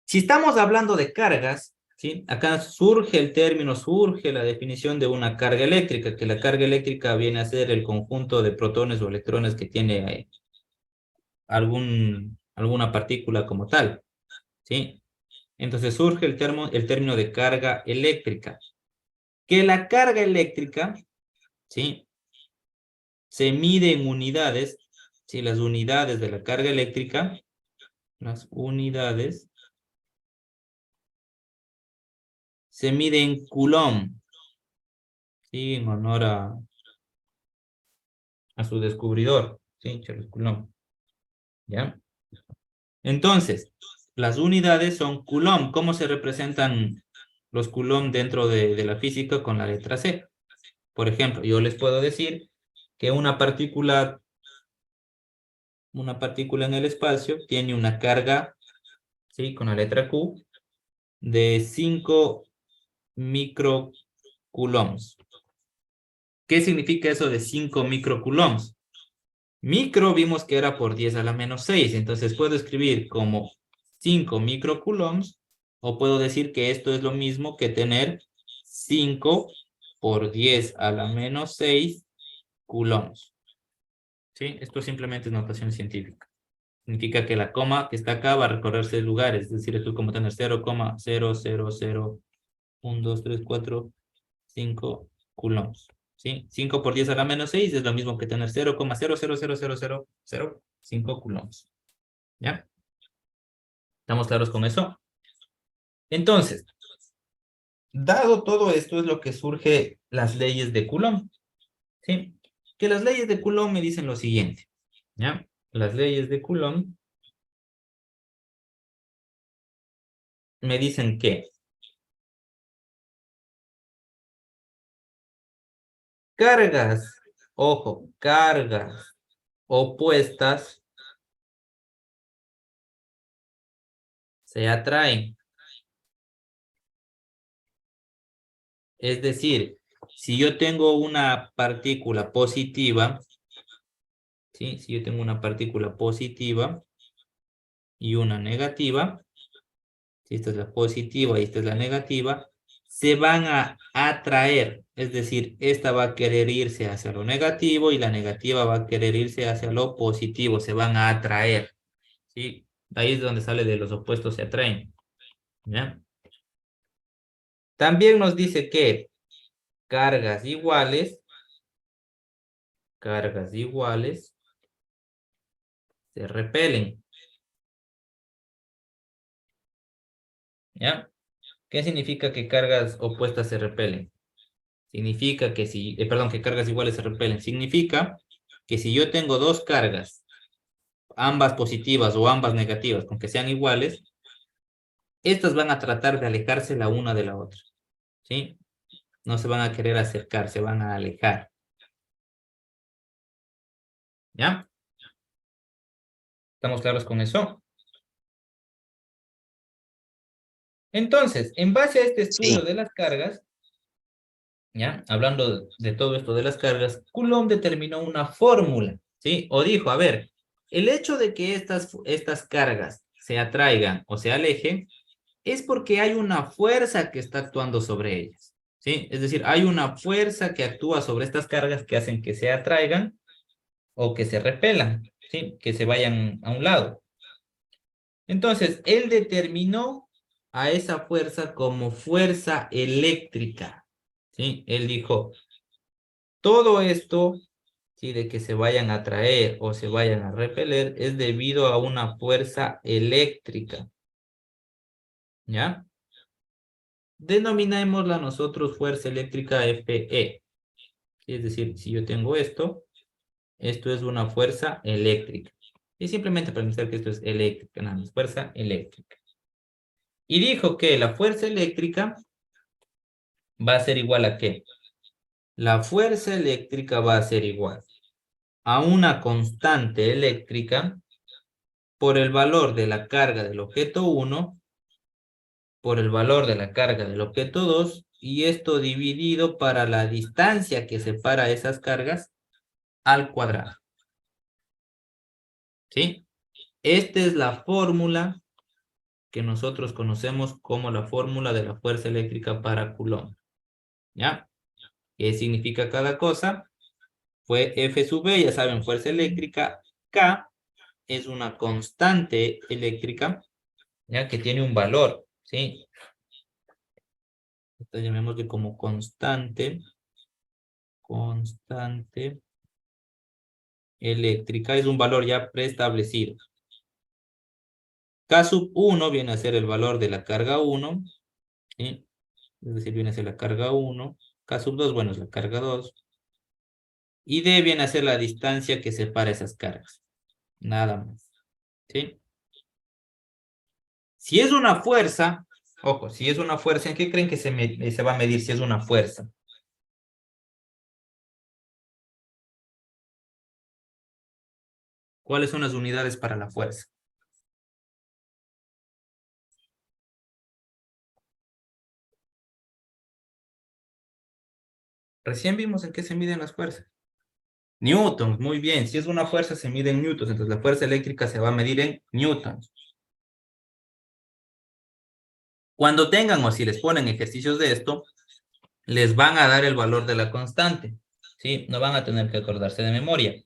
si estamos hablando de cargas, ¿sí? Acá surge el término, surge la definición de una carga eléctrica, que la carga eléctrica viene a ser el conjunto de protones o electrones que tiene alguna partícula como tal, ¿sí? Entonces surge el término de carga eléctrica, que la carga eléctrica, ¿sí? Se mide en unidades, ¿sí? Las unidades de la carga eléctrica, las unidades, se mide en Coulomb, ¿sí? En honor a su descubridor, ¿sí? Charles Coulomb, ¿ya? Entonces, las unidades son Coulomb. ¿Cómo se representan los Coulomb dentro de la física con la letra C? Por ejemplo, yo les puedo decir que una partícula en el espacio tiene una carga, ¿sí? Con la letra Q de 5 microcoulombs. ¿Qué significa eso de 5 microcoulombs? Micro vimos que era por 10 a la menos 6, entonces puedo escribir como 5 microcoulombs o puedo decir que esto es lo mismo que tener 5 por 10 a la menos 6 coulombs. ¿Sí? Esto simplemente es notación científica. Significa que la coma que está acá va a recorrer 6 lugares, es decir, esto es como tener 0,0001234 5 coulombs. ¿Sí? 5 por 10 a la menos 6 es lo mismo que tener 0,0000005 coulombs. ¿Ya? ¿Estamos claros con eso? Entonces, dado todo esto es lo que surge las leyes de Coulomb. ¿Sí? Que las leyes de Coulomb me dicen lo siguiente. ¿Ya? Las leyes de Coulomb me dicen que cargas, ojo, cargas opuestas se atraen. Es decir, si yo tengo una partícula positiva, ¿sí? Si yo tengo una partícula positiva y una negativa, si esta es la positiva y esta es la negativa, se van a atraer. Es decir, esta va a querer irse hacia lo negativo y la negativa va a querer irse hacia lo positivo. Se van a atraer, ¿sí? Ahí es donde sale de los opuestos se atraen, ¿ya? También nos dice que cargas iguales se repelen, ¿ya? ¿Qué significa que cargas opuestas se repelen? Significa que que cargas iguales se repelen. Significa que si yo tengo dos cargas, ambas positivas o ambas negativas, con que sean iguales, estas van a tratar de alejarse la una de la otra, ¿sí? No se van a querer acercar, se van a alejar, ¿ya? ¿Estamos claros con eso? Entonces, en base a este sí, estudio de las cargas, ¿ya? Hablando de todo esto de las cargas, Coulomb determinó una fórmula, ¿sí? O dijo, a ver, el hecho de que estas cargas se atraigan o se alejen es porque hay una fuerza que está actuando sobre ellas, ¿sí? Es decir, hay una fuerza que actúa sobre estas cargas que hacen que se atraigan o que se repelan, ¿sí? Que se vayan a un lado. Entonces, él determinó a esa fuerza como fuerza eléctrica, ¿sí? Él dijo, todo esto, ¿sí? De que se vayan a atraer o se vayan a repeler es debido a una fuerza eléctrica, ¿ya? Denominémosla nosotros fuerza eléctrica Fe. Es decir, si yo tengo esto es una fuerza eléctrica. Y simplemente para pensar que esto es eléctrica, nada más, fuerza eléctrica. Y dijo que la fuerza eléctrica va a ser igual a ¿qué? La fuerza eléctrica va a ser igual a una constante eléctrica por el valor de la carga del objeto 1 por el valor de la carga del objeto 2 y esto dividido para la distancia que separa esas cargas al cuadrado. ¿Sí? Esta es la fórmula que nosotros conocemos como la fórmula de la fuerza eléctrica para Coulomb. ¿Ya? ¿Qué significa cada cosa? Fue F sub B, ya saben, fuerza eléctrica. K es una constante eléctrica, ¿ya? Que tiene un valor, ¿sí? Esto llamémosle como constante eléctrica, es un valor ya preestablecido. K sub 1 viene a ser el valor de la carga 1, ¿sí? Es decir, viene a ser la carga 1. K sub 2, bueno, es la carga 2. Y D viene a ser la distancia que separa esas cargas. Nada más. ¿Sí? Si es una fuerza, ojo, si es una fuerza, ¿en qué creen que se va a medir si es una fuerza? ¿Cuáles son las unidades para la fuerza? Recién vimos en qué se miden las fuerzas. Newtons, muy bien. Si es una fuerza, se mide en newtons. Entonces la fuerza eléctrica se va a medir en newtons. Cuando tengan o si les ponen ejercicios de esto, les van a dar el valor de la constante. ¿Sí? No van a tener que acordarse de memoria.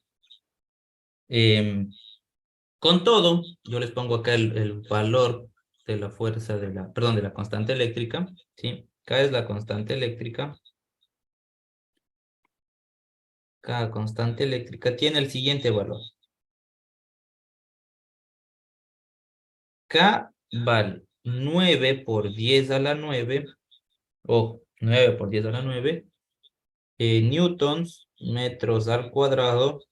Con todo, yo les pongo acá el valor de la fuerza de la, perdón, de la constante eléctrica. ¿Sí? K es la constante eléctrica. Cada constante eléctrica tiene el siguiente valor. K vale 9 por 10 a la 9, o 9 por 10 a la 9, newtons, metros al cuadrado,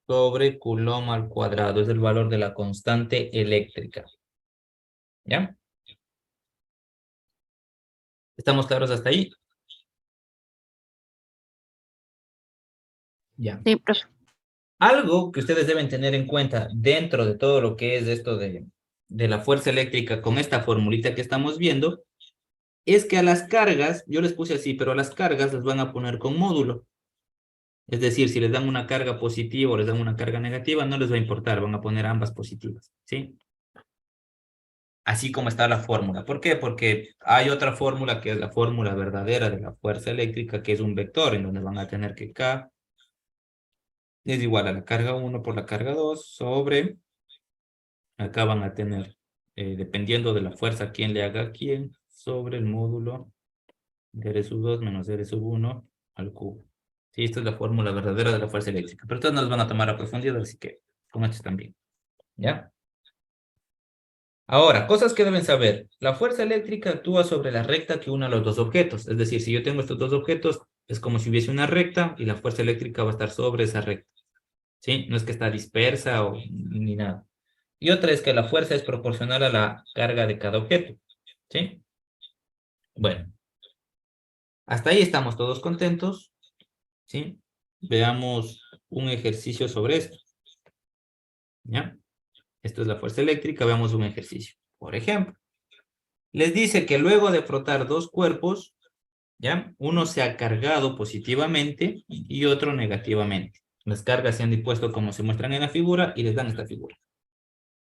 sobre coulomb al cuadrado. Es el valor de la constante eléctrica. ¿Ya? ¿Estamos claros hasta ahí? Ya. Sí, profe. Algo que ustedes deben tener en cuenta dentro de todo lo que es esto de la fuerza eléctrica con esta formulita que estamos viendo, es que a las cargas, yo les puse así, pero a las cargas las van a poner con módulo. Es decir, si les dan una carga positiva o les dan una carga negativa, no les va a importar, van a poner ambas positivas, ¿sí? Así como está la fórmula. ¿Por qué? Porque hay otra fórmula que es la fórmula verdadera de la fuerza eléctrica, que es un vector, en donde van a tener que K es igual a la carga 1 por la carga 2 sobre, acá van a tener, dependiendo de la fuerza, quién le haga a quién, sobre el módulo de R sub 2 menos R sub 1 al cubo. Sí, esta es la fórmula verdadera de la fuerza eléctrica. Pero todos nos van a tomar a profundidad, así que con esto también. ¿Ya? Ahora, cosas que deben saber. La fuerza eléctrica actúa sobre la recta que une a los dos objetos. Es decir, si yo tengo estos dos objetos, es como si hubiese una recta y la fuerza eléctrica va a estar sobre esa recta. ¿Sí? No es que está dispersa o ni nada. Y otra es que la fuerza es proporcional a la carga de cada objeto. ¿Sí? Bueno, hasta ahí estamos todos contentos. ¿Sí? Veamos un ejercicio sobre esto. ¿Ya? Esto es la fuerza eléctrica, veamos un ejercicio. Por ejemplo, les dice que luego de frotar dos cuerpos, ¿ya? Uno se ha cargado positivamente y otro negativamente. Las cargas se han dispuesto como se muestran en la figura y les dan esta figura.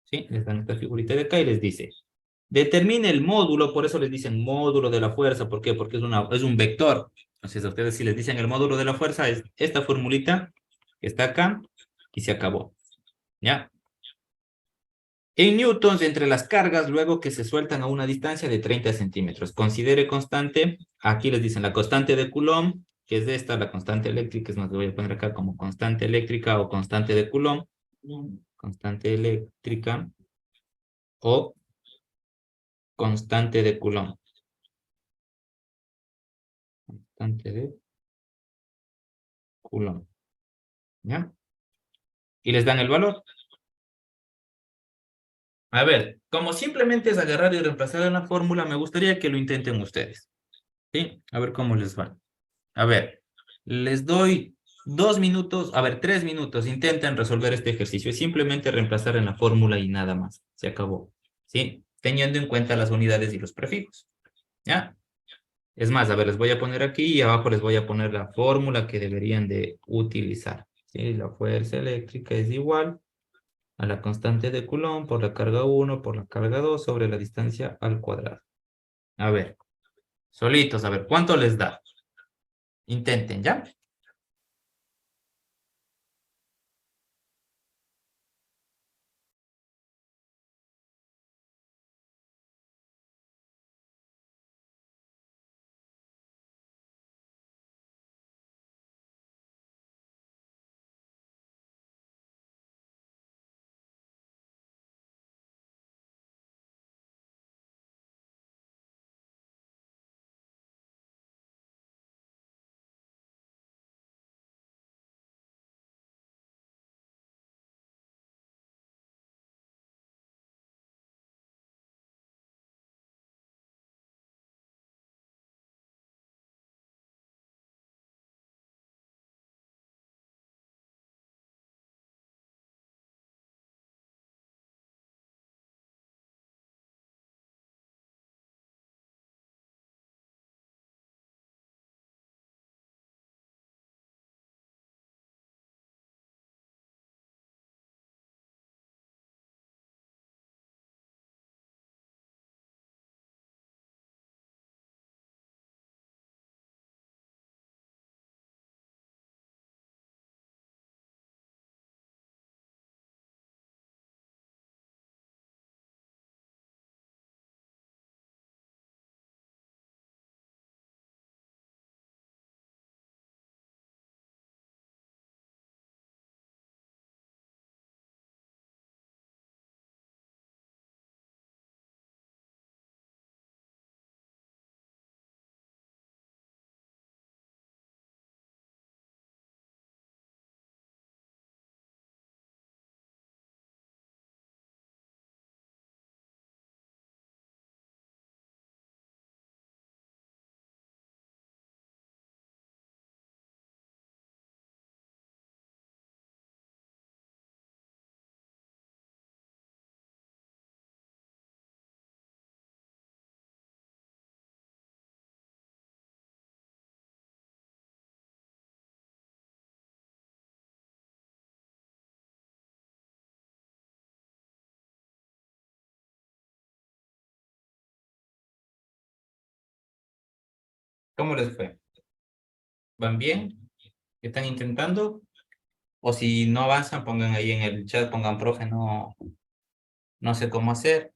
¿Sí? Les dan esta figurita de acá y les dice, determine el módulo, por eso les dicen módulo de la fuerza. ¿Por qué? Porque es un vector. Entonces a ustedes si les dicen el módulo de la fuerza es esta formulita que está acá y se acabó. ¿Ya? En newtons entre las cargas luego que se sueltan a una distancia de 30 centímetros. Considere constante, aquí les dicen la constante de Coulomb, que es esta, la constante eléctrica, es más, lo voy a poner acá como constante eléctrica o constante de Coulomb. Constante eléctrica o constante de Coulomb. Constante de Coulomb. ¿Ya? Y les dan el valor. A ver, como simplemente es agarrar y reemplazar en la fórmula, me gustaría que lo intenten ustedes. ¿Sí? A ver cómo les va. A ver, Les doy 2 minutos, a ver, 3 minutos. Intenten resolver este ejercicio. Es simplemente reemplazar en la fórmula y nada más. Se acabó. ¿Sí? Teniendo en cuenta las unidades y los prefijos. ¿Ya? Es más, a ver, les voy a poner aquí y abajo les voy a poner la fórmula que deberían de utilizar. ¿Sí? La fuerza eléctrica es igual a la constante de Coulomb por la carga 1 por la carga 2 sobre la distancia al cuadrado. A ver, solitos, a ver, ¿cuánto les da? Intenten, ¿ya? ¿Cómo les fue? ¿Van bien? ¿Están intentando? O si no avanzan, pongan ahí en el chat, pongan, profe, no, no sé cómo hacer.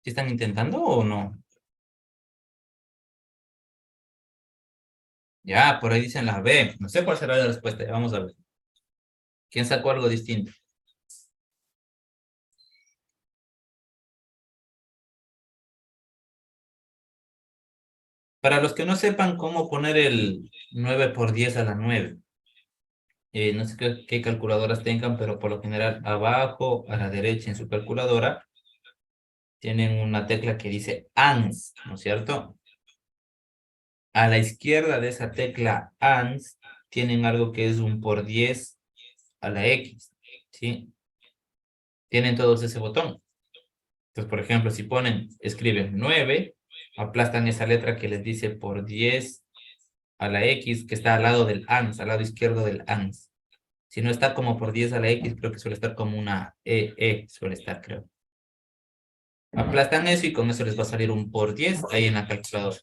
¿Sí están intentando o no? Ya, por ahí dicen la B. No sé cuál será la respuesta. Ya vamos a ver. ¿Quién sacó algo distinto? Para los que no sepan cómo poner el 9 por 10 a la 9, no sé qué calculadoras tengan, pero por lo general abajo a la derecha en su calculadora tienen una tecla que dice ANS, ¿no es cierto? A la izquierda de esa tecla ANS tienen algo que es un por 10 a la X, ¿sí? Tienen todos ese botón. Entonces, por ejemplo, si escriben 9, aplastan esa letra que les dice por 10 a la X, que está al lado del ANS, al lado izquierdo del ANS. Si no está como por 10 a la X, creo que suele estar como una suele estar, creo. Aplastan eso y con eso les va a salir un por 10 ahí en la calculadora.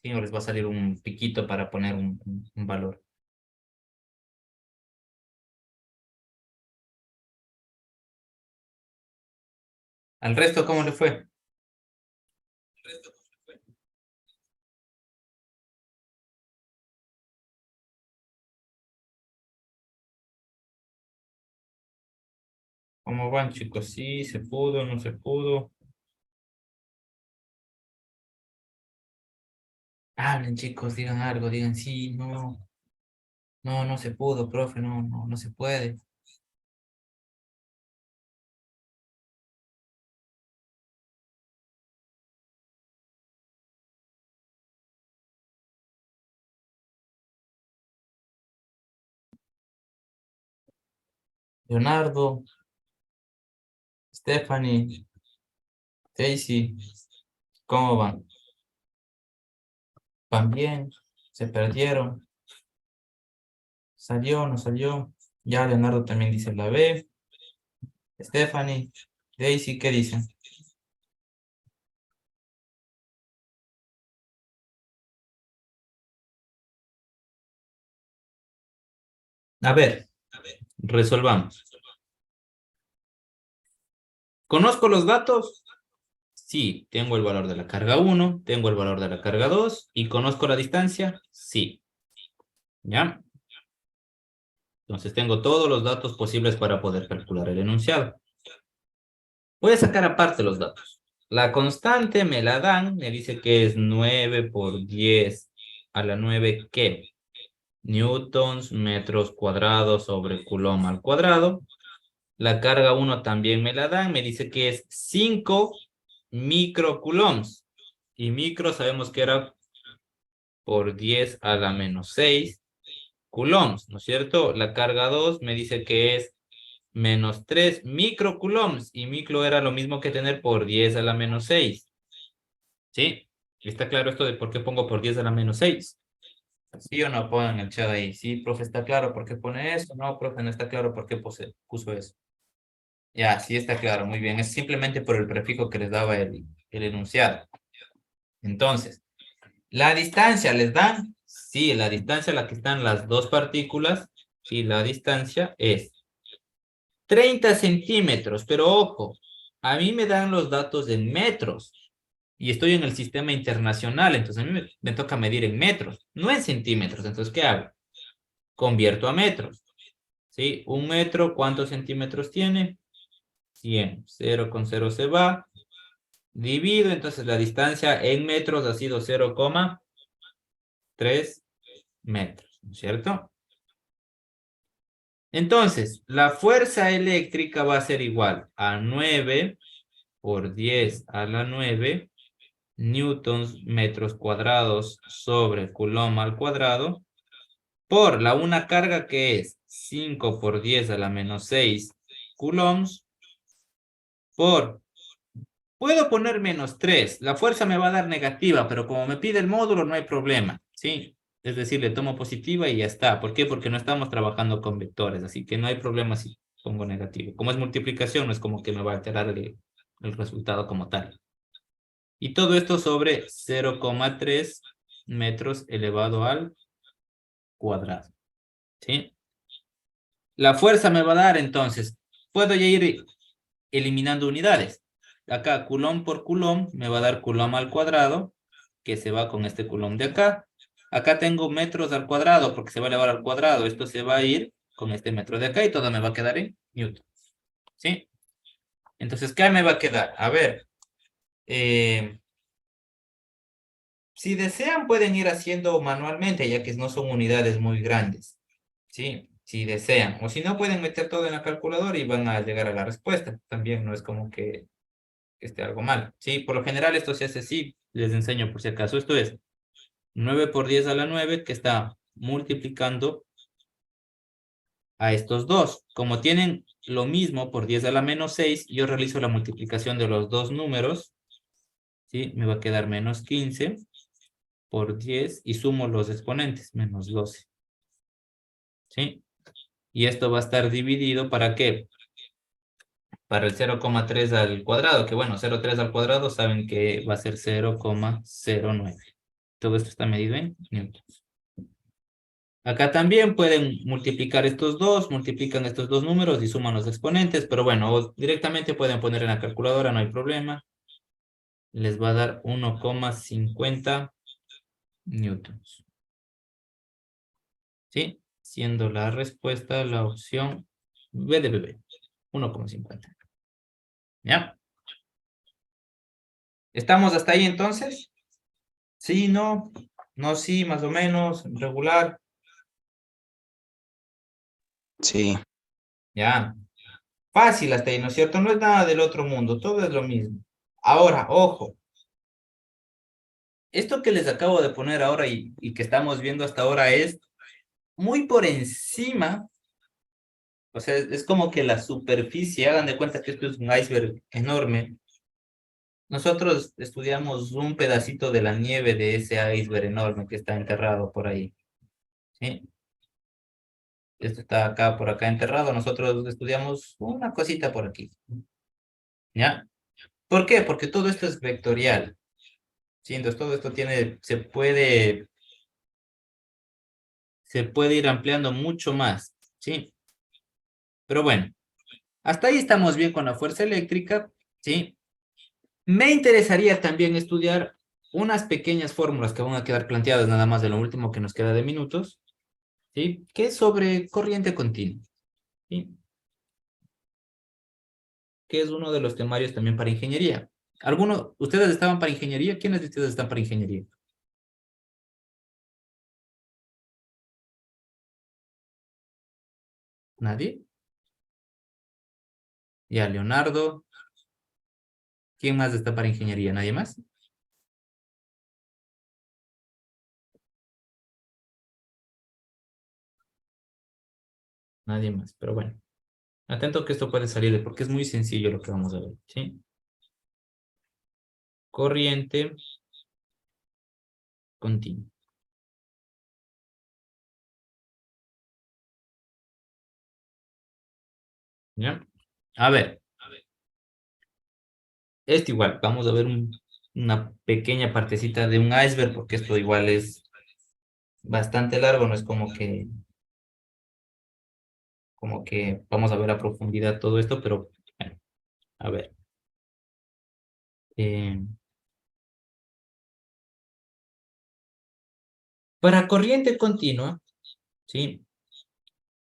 ¿Sí? O les va a salir un piquito para poner un valor. Al resto, ¿cómo le fue? ¿Cómo van, chicos? Sí, se pudo, no se pudo. Hablen, chicos, digan algo, digan sí, no se pudo, profe, no se puede. Leonardo, Stephanie, Stacy, ¿cómo van? ¿Van bien? ¿Se perdieron? ¿Salió, no salió? Ya Leonardo también dice la B. Stephanie, Daisy, ¿qué dicen? A ver, resolvamos. ¿Conozco los datos? Sí, tengo el valor de la carga 1, tengo el valor de la carga 2 y conozco la distancia. Sí, ¿ya? Entonces tengo todos los datos posibles para poder calcular el enunciado. Voy a sacar aparte los datos. La constante me la dan, me dice que es 9 por 10 a la 9, ¿qué? Newtons, metros cuadrados sobre coulomb al cuadrado. La carga 1 también me la dan, me dice que es 5 microcoulombs. Y micro sabemos que era por 10 a la menos 6 coulombs, ¿no es cierto? La carga 2 me dice que es menos 3 microcoulombs. Y micro era lo mismo que tener por 10 a la menos 6. ¿Sí? ¿Está claro esto de por qué pongo por 10 a la menos 6? ¿Sí o no? Pongan el chat ahí. Sí, profe, está claro por qué pone eso. No, profe, no está claro por qué puso eso. Ya, sí está claro, muy bien. Es simplemente por el prefijo que les daba el enunciado. Entonces, ¿la distancia les dan? Sí, la distancia a la que están las dos partículas, sí, la distancia es 30 centímetros, pero ojo, a mí me dan los datos en metros y estoy en el sistema internacional, entonces a mí me toca medir en metros, no en centímetros. Entonces, ¿qué hago? Convierto a metros, ¿sí? Un metro, ¿cuántos centímetros tiene? 100, 0 con 0 se va, divido, entonces la distancia en metros ha sido 0,3 metros, ¿no es cierto? Entonces, la fuerza eléctrica va a ser igual a 9 por 10 a la 9 newtons metros cuadrados sobre coulomb al cuadrado por la una carga que es 5 por 10 a la menos 6 coulombs por, puedo poner menos 3, la fuerza me va a dar negativa, pero como me pide el módulo no hay problema, ¿sí? Es decir, le tomo positiva y ya está. ¿Por qué? Porque no estamos trabajando con vectores, así que no hay problema si pongo negativo. Como es multiplicación, no es como que me va a alterar el resultado como tal. Y todo esto sobre 0,3 metros elevado al cuadrado, ¿sí? La fuerza me va a dar entonces, puedo ya ir eliminando unidades. Acá, coulomb por coulomb, me va a dar coulomb al cuadrado, que se va con este coulomb de acá. Acá tengo metros al cuadrado, porque se va a elevar al cuadrado. Esto se va a ir con este metro de acá y todo me va a quedar en newton, ¿sí? Entonces, ¿qué me va a quedar? A ver, eh, si desean pueden ir haciendo manualmente, ya que no son unidades muy grandes, ¿sí? Si desean. O si no, pueden meter todo en la calculadora y van a llegar a la respuesta. También no es como que esté algo mal. Sí, por lo general esto se hace así. Les enseño por si acaso. Esto es 9 por 10 a la 9 que está multiplicando a estos dos. Como tienen lo mismo por 10 a la menos 6, yo realizo la multiplicación de los dos números. ¿Sí? Me va a quedar menos 15 por 10 y sumo los exponentes, menos 12. ¿Sí? Y esto va a estar dividido, ¿para qué? Para el 0,3 al cuadrado, que bueno, 0,3 al cuadrado saben que va a ser 0,09. Todo esto está medido en newtons. Acá también pueden multiplicar estos dos, multiplican estos dos números y suman los exponentes, pero bueno, o directamente pueden poner en la calculadora, no hay problema. Les va a dar 1,50 newtons. ¿Sí? Siendo la respuesta la opción B de bebé, 1,50. ¿Ya? ¿Estamos hasta ahí entonces? ¿Sí? ¿No? No, sí, más o menos, regular. Sí, Ya. Fácil hasta ahí, ¿no es cierto? No es nada del otro mundo, todo es lo mismo. Ahora, ojo, esto que les acabo de poner ahora y que estamos viendo hasta ahora es muy por encima, o sea, es como que la superficie, hagan de cuenta que esto es un iceberg enorme. Nosotros estudiamos un pedacito de la nieve de ese iceberg enorme que está enterrado por ahí, ¿sí? Esto está acá, por acá enterrado, nosotros estudiamos una cosita por aquí, ¿ya? ¿Por qué? Porque todo esto es vectorial, ¿sí? Entonces todo esto tiene, se puede ir ampliando mucho más, ¿sí? Pero bueno, hasta ahí estamos bien con la fuerza eléctrica, ¿sí? Me interesaría también estudiar unas pequeñas fórmulas que van a quedar planteadas nada más de lo último que nos queda de minutos, ¿sí? Que es sobre corriente continua, ¿sí? Que es uno de los temarios también para ingeniería. ¿Ustedes estaban para ingeniería? ¿Quiénes de ustedes están para ingeniería? ¿Nadie? Ya, Leonardo. ¿Quién más está para ingeniería? ¿Nadie más? Nadie más, pero bueno. Atento que esto puede salir porque es muy sencillo lo que vamos a ver, ¿sí? Corriente continua, ¿ya? A ver, esto igual, vamos a ver una pequeña partecita de un iceberg porque esto igual es bastante largo, no es como que vamos a ver a profundidad todo esto, pero bueno, a ver. Eh, para corriente continua, ¿sí?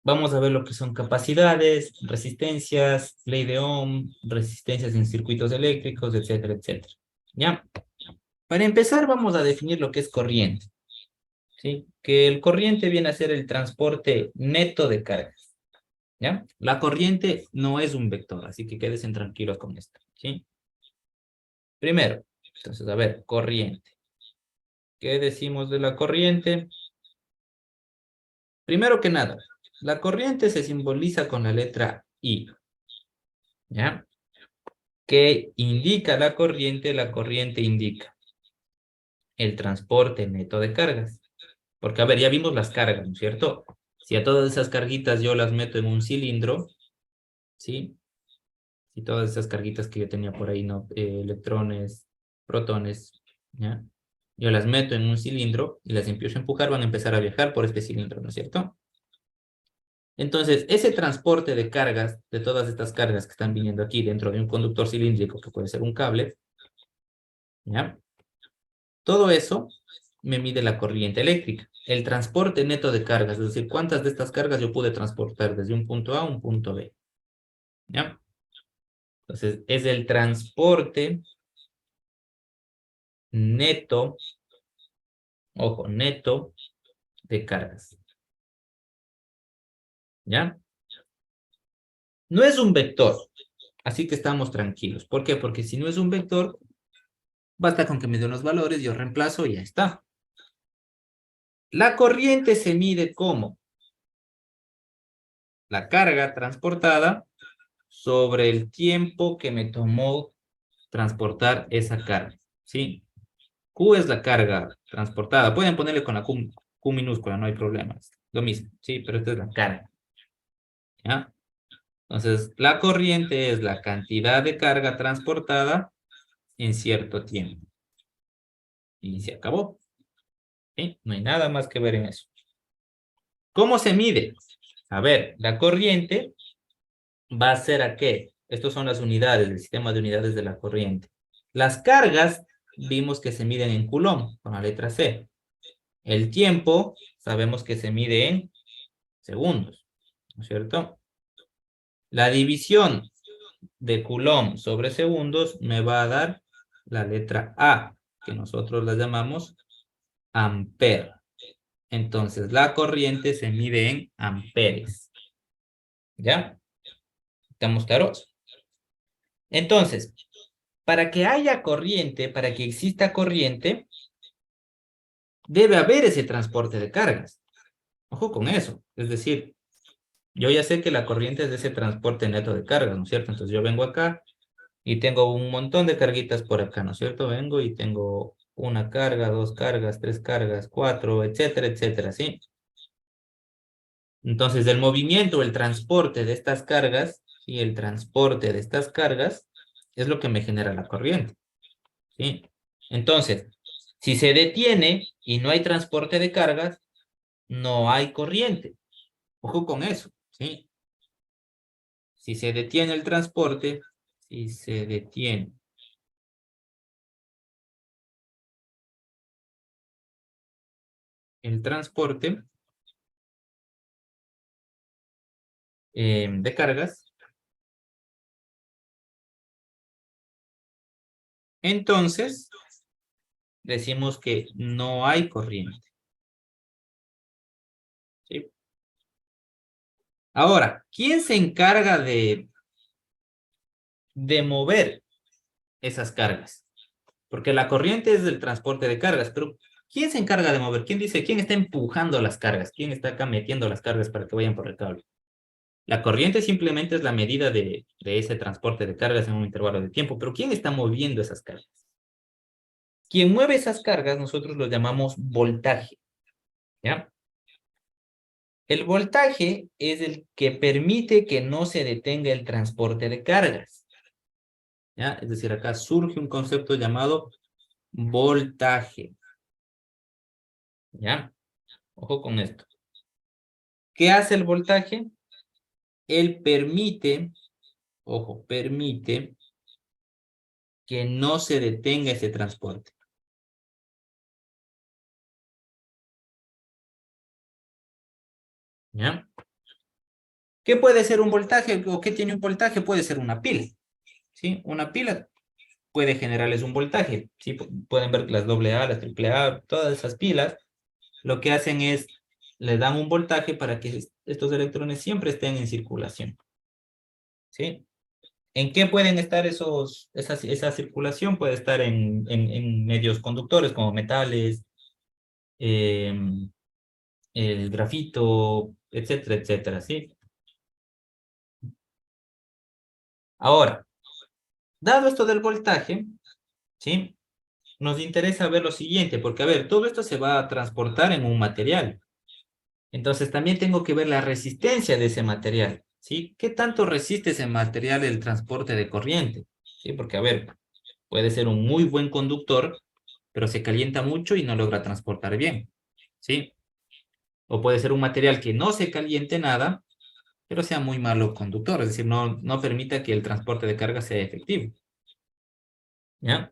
Vamos a ver lo que son capacidades, resistencias, ley de Ohm, resistencias en circuitos eléctricos, etcétera, etcétera. ¿Ya? Para empezar, vamos a definir lo que es corriente, ¿sí? Que el corriente viene a ser el transporte neto de cargas, ¿ya? La corriente no es un vector, así que quédense tranquilos con esto, ¿sí? Primero, entonces, a ver, corriente. ¿Qué decimos de la corriente? Primero que nada, la corriente se simboliza con la letra I, ¿ya? ¿Qué indica la corriente? La corriente indica el transporte neto de cargas. Porque, a ver, ya vimos las cargas, ¿no es cierto? Si a todas esas carguitas yo las meto en un cilindro, ¿sí? Si todas esas carguitas que yo tenía por ahí, ¿no? Electrones, protones, ¿ya? Yo las meto en un cilindro y las empiezo a empujar, van a empezar a viajar por este cilindro, ¿no es cierto? Entonces, ese transporte de cargas, de todas estas cargas que están viniendo aquí dentro de un conductor cilíndrico, que puede ser un cable, ¿ya? Todo eso me mide la corriente eléctrica. El transporte neto de cargas, es decir, cuántas de estas cargas yo pude transportar desde un punto A a un punto B, ¿ya? Entonces, es el transporte neto, ojo, neto de cargas, ¿ya? No es un vector, así que estamos tranquilos. ¿Por qué? Porque si no es un vector, basta con que me dé unos valores, yo reemplazo y ya está. La corriente se mide como la carga transportada sobre el tiempo que me tomó transportar esa carga, ¿sí? Q es la carga transportada. Pueden ponerle con la Q minúscula, no hay problemas. Lo mismo, ¿sí? Pero esta es la carga, ¿ya? Entonces, la corriente es la cantidad de carga transportada en cierto tiempo. Y se acabó, ¿sí? No hay nada más que ver en eso. ¿Cómo se mide? A ver, la corriente va a ser a qué. Estos son las unidades, el sistema de unidades de la corriente. Las cargas vimos que se miden en Coulomb, con la letra C. El tiempo sabemos que se mide en segundos, ¿no es cierto? La división de Coulomb sobre segundos me va a dar la letra A, que nosotros la llamamos amper. Entonces, la corriente se mide en amperes. ¿Ya? ¿Estamos claros? Entonces, para que haya corriente, para que exista corriente, debe haber ese transporte de cargas. Ojo con eso. Es decir, yo ya sé que la corriente es de ese transporte neto de cargas, ¿no es cierto? Entonces yo vengo acá y tengo un montón de carguitas por acá, ¿no es cierto? Vengo y tengo una carga, dos cargas, tres cargas, cuatro, etcétera, etcétera, ¿sí? Entonces el movimiento, el transporte de estas cargas, y el transporte de estas cargas es lo que me genera la corriente, ¿sí? Entonces, si se detiene y no hay transporte de cargas, no hay corriente. Ojo con eso, ¿sí? Si se detiene el transporte, si se detiene el transporte de cargas, entonces decimos que no hay corriente, ¿sí? Ahora, ¿quién se encarga de mover esas cargas? Porque la corriente es del transporte de cargas, pero ¿quién se encarga de mover? ¿Quién dice, quién está empujando las cargas? ¿Quién está acá metiendo las cargas para que vayan por el cable? La corriente simplemente es la medida de ese transporte de cargas en un intervalo de tiempo, pero ¿quién está moviendo esas cargas? Quien mueve esas cargas nosotros lo llamamos voltaje, ¿ya? El voltaje es el que permite que no se detenga el transporte de cargas, ¿ya? Es decir, acá surge un concepto llamado voltaje, ¿ya? Ojo con esto. ¿Qué hace el voltaje? Él permite, ojo, permite que no se detenga ese transporte, ¿ya? ¿Qué puede ser un voltaje o qué tiene un voltaje? Puede ser una pila, ¿sí? Una pila puede generarles un voltaje, ¿sí? Pueden ver que las AA, las AAA, todas esas pilas, lo que hacen es, le dan un voltaje para que estos electrones siempre estén en circulación, ¿sí? ¿En qué pueden estar esa circulación? Puede estar en medios conductores como metales, em, el grafito, etcétera, etcétera, ¿sí? Ahora, dado esto del voltaje, ¿sí? Nos interesa ver lo siguiente, porque a ver, todo esto se va a transportar en un material. Entonces también tengo que ver la resistencia de ese material, ¿sí? ¿Qué tanto resiste ese material el transporte de corriente? ¿Sí? Porque a ver, puede ser un muy buen conductor, pero se calienta mucho y no logra transportar bien, ¿sí? O puede ser un material que no se caliente nada, pero sea muy malo conductor, es decir, no permita que el transporte de carga sea efectivo, ¿ya?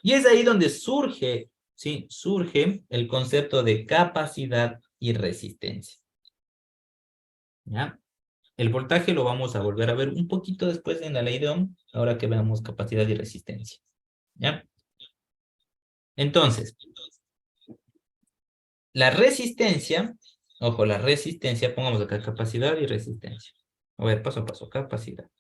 Y es ahí donde surge, ¿sí? Surge el concepto de capacidad y resistencia, ¿ya? El voltaje lo vamos a volver a ver un poquito después en la ley de Ohm, ahora que veamos capacidad y resistencia, ¿ya? Entonces, la resistencia, ojo, la resistencia, pongamos acá capacidad y resistencia. A ver, paso a paso, capacidad.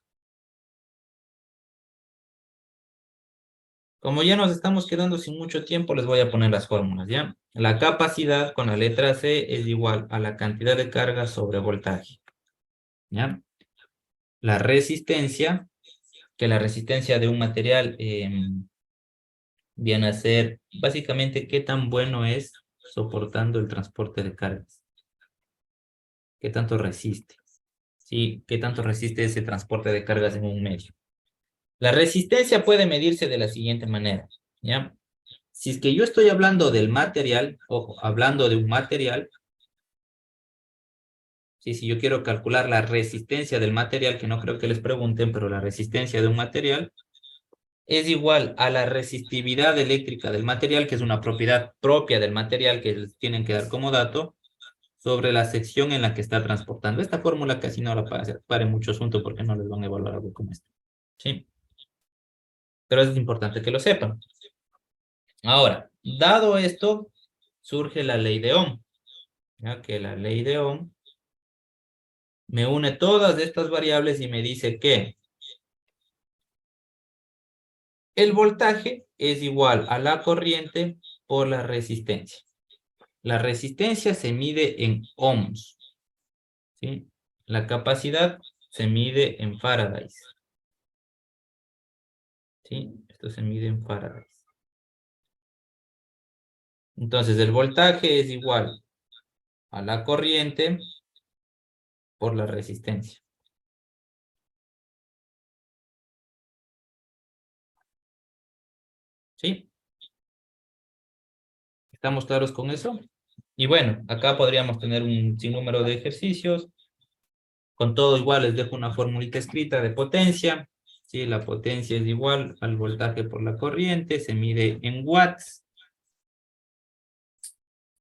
Como ya nos estamos quedando sin mucho tiempo, les voy a poner las fórmulas, ¿ya? La capacidad con la letra C es igual a la cantidad de carga sobre voltaje, ¿ya? La resistencia, que la resistencia de un material viene a ser básicamente qué tan bueno es soportando el transporte de cargas, qué tanto resiste, ¿sí? Qué tanto resiste ese transporte de cargas en un medio. La resistencia puede medirse de la siguiente manera, ¿ya? Si es que yo estoy hablando del material, ojo, hablando de un material, ¿sí? Si yo quiero calcular la resistencia del material, que no creo que les pregunten, pero la resistencia de un material es igual a la resistividad eléctrica del material, que es una propiedad propia del material que les tienen que dar como dato, sobre la sección en la que está transportando. Esta fórmula casi no la pare mucho asunto porque no les van a evaluar algo como esto, ¿sí? Pero es importante que lo sepan. Ahora, dado esto, surge la ley de Ohm. Ya que la ley de Ohm me une todas estas variables y me dice que el voltaje es igual a la corriente por la resistencia. La resistencia se mide en ohms, ¿sí? La capacidad se mide en farads, ¿sí? Esto se mide en farads. Entonces, el voltaje es igual a la corriente por la resistencia. ¿Sí? ¿Estamos claros con eso? Y bueno, acá podríamos tener un sinnúmero de ejercicios. Con todo igual les dejo una formulita escrita de potencia. ¿Sí? La potencia es igual al voltaje por la corriente. Se mide en watts.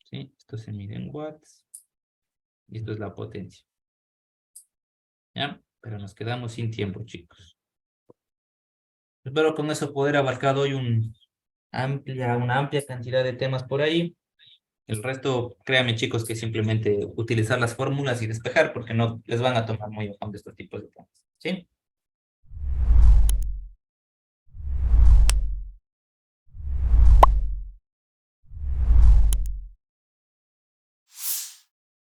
¿Sí? Esto se mide en watts. Y esto es la potencia. ¿Ya? Pero nos quedamos sin tiempo, chicos. Espero con eso poder abarcar hoy una amplia cantidad de temas por ahí. El resto, créanme, chicos, que simplemente utilizar las fórmulas y despejar, porque no les van a tomar muy a fondo estos tipos de temas.